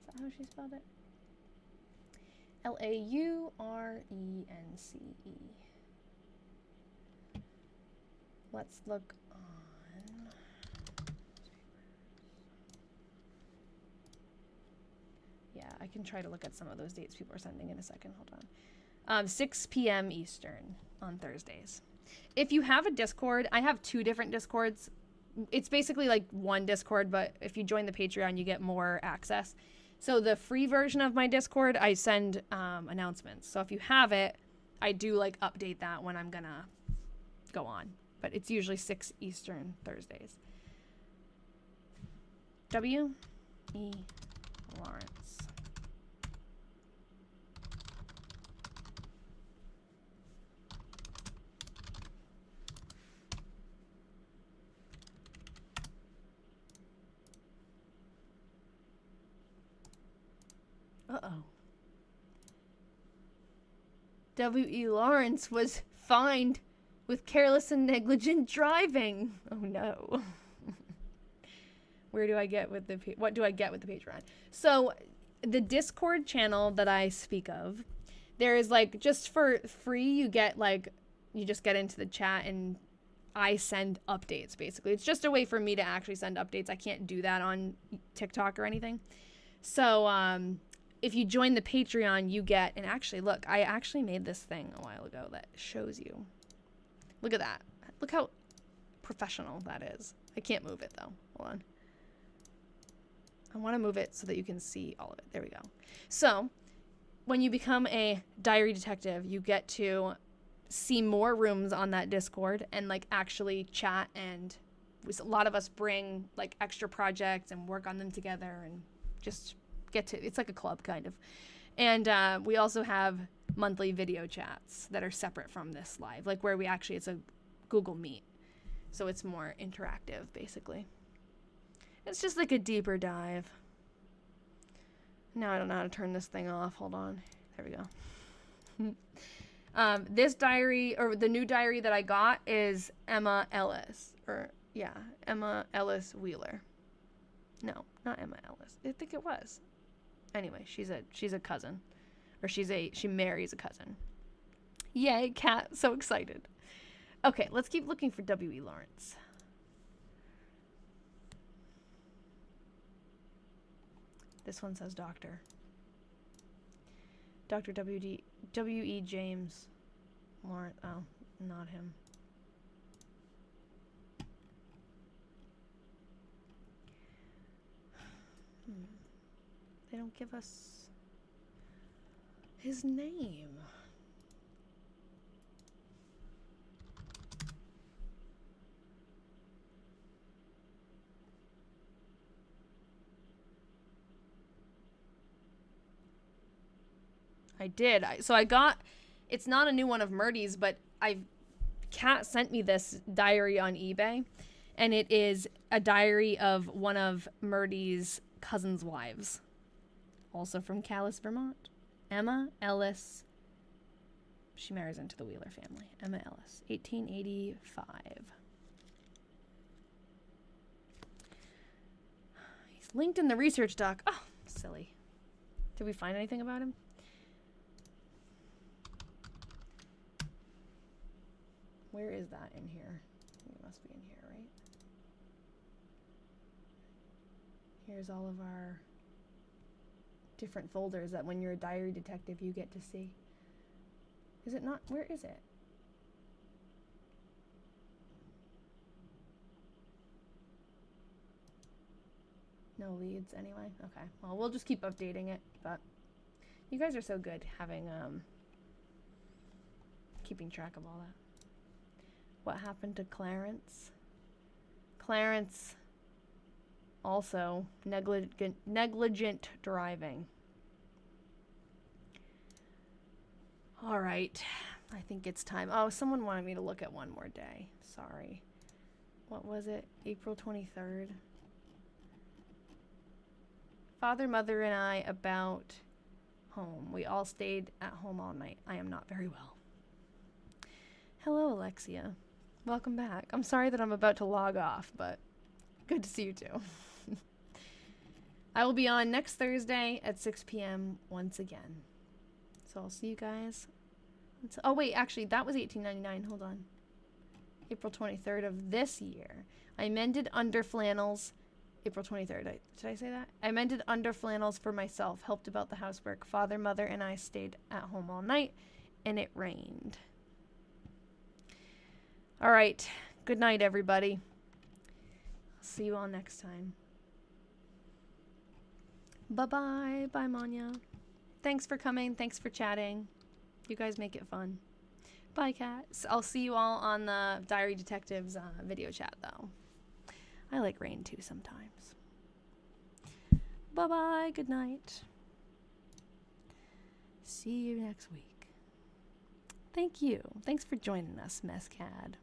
that how she spelled it? L-A-U-R-E-N-C-E. Let's look on. Yeah, I can try to look at some of those dates people are sending in a second. Hold on. 6 p.m. Eastern on Thursdays. If you have a Discord, I have 2 different Discords. It's basically like one Discord, but if you join the Patreon, you get more access. So the free version of my Discord, I send announcements. So if you have it, I do like update that when I'm gonna go on. But it's usually 6 Eastern Thursdays. W.E. Lawrence. Uh-oh. W.E. Lawrence was fined with careless and negligent driving. Oh no. Where do I get with the what do I get with the Patreon? So the Discord channel that I speak of, there is like just for free you get like you just get into the chat and I send updates basically. It's just a way for me to actually send updates. I can't do that on TikTok or anything. So if you join the Patreon, you get, and actually, look, I actually made this thing a while ago that shows you. Look at that. Look how professional that is. I can't move it, though. Hold on. I want to move it so that you can see all of it. There we go. So, when you become a diary detective, you get to see more rooms on that Discord and, like, actually chat, and a lot of us bring, like, extra projects and work on them together and just get to, it's like a club kind of. And we also have monthly video chats that are separate from this live, like where we actually, it's a Google Meet, so it's more interactive basically. It's just like a deeper dive. Now I don't know how to turn this thing off. Hold on. There we go. This diary, or the new diary that I got, is Emma Ellis, or yeah, Emma Ellis Wheeler. No, not Emma Ellis. I think it was. Anyway, she's a cousin, or she marries a cousin. Yay, Cat! So excited. Okay, let's keep looking for W.E. Lawrence. This one says doctor. Dr. W.E. James Lawrence. Oh, not him. They don't give us his name. I did. So I got, it's not a new one of Myrtie's, but Kat sent me this diary on eBay, and it is a diary of one of Myrtie's cousin's wives. Also from Calais, Vermont. Emma Ellis She marries into the Wheeler family. Emma Ellis, 1885. He's linked in the research doc. Oh, silly. Did we find anything about him? Where is that in here? It must be in here, right? Here's all of our different folders that when you're a diary detective you get to see. Is it not? Where is it? No leads anyway. Okay. Well, we'll just keep updating it, but you guys are so good having keeping track of all that. What happened to Clarence? Clarence also negligent driving. All right. I think it's time. Oh, someone wanted me to look at one more day. Sorry. What was it? April 23rd. Father, mother, and I about home. We all stayed at home all night. I am not very well. Hello, Alexia. Welcome back. I'm sorry that I'm about to log off, but good to see you too. I will be on next Thursday at 6 p.m. once again. So I'll see you guys. Oh, wait, actually, that was $18.99. Hold on. April 23rd of this year. I mended under flannels. April 23rd. Did I say that? I mended under flannels for myself, helped about the housework. Father, mother, and I stayed at home all night, and it rained. All right. Good night, everybody. See you all next time. Bye-bye. Bye, Manya. Thanks for coming. Thanks for chatting. You guys make it fun. Bye, cats. I'll see you all on the Diary Detectives video chat, though. I like rain, too, sometimes. Bye-bye. Good night. See you next week. Thank you. Thanks for joining us, Mess Cad.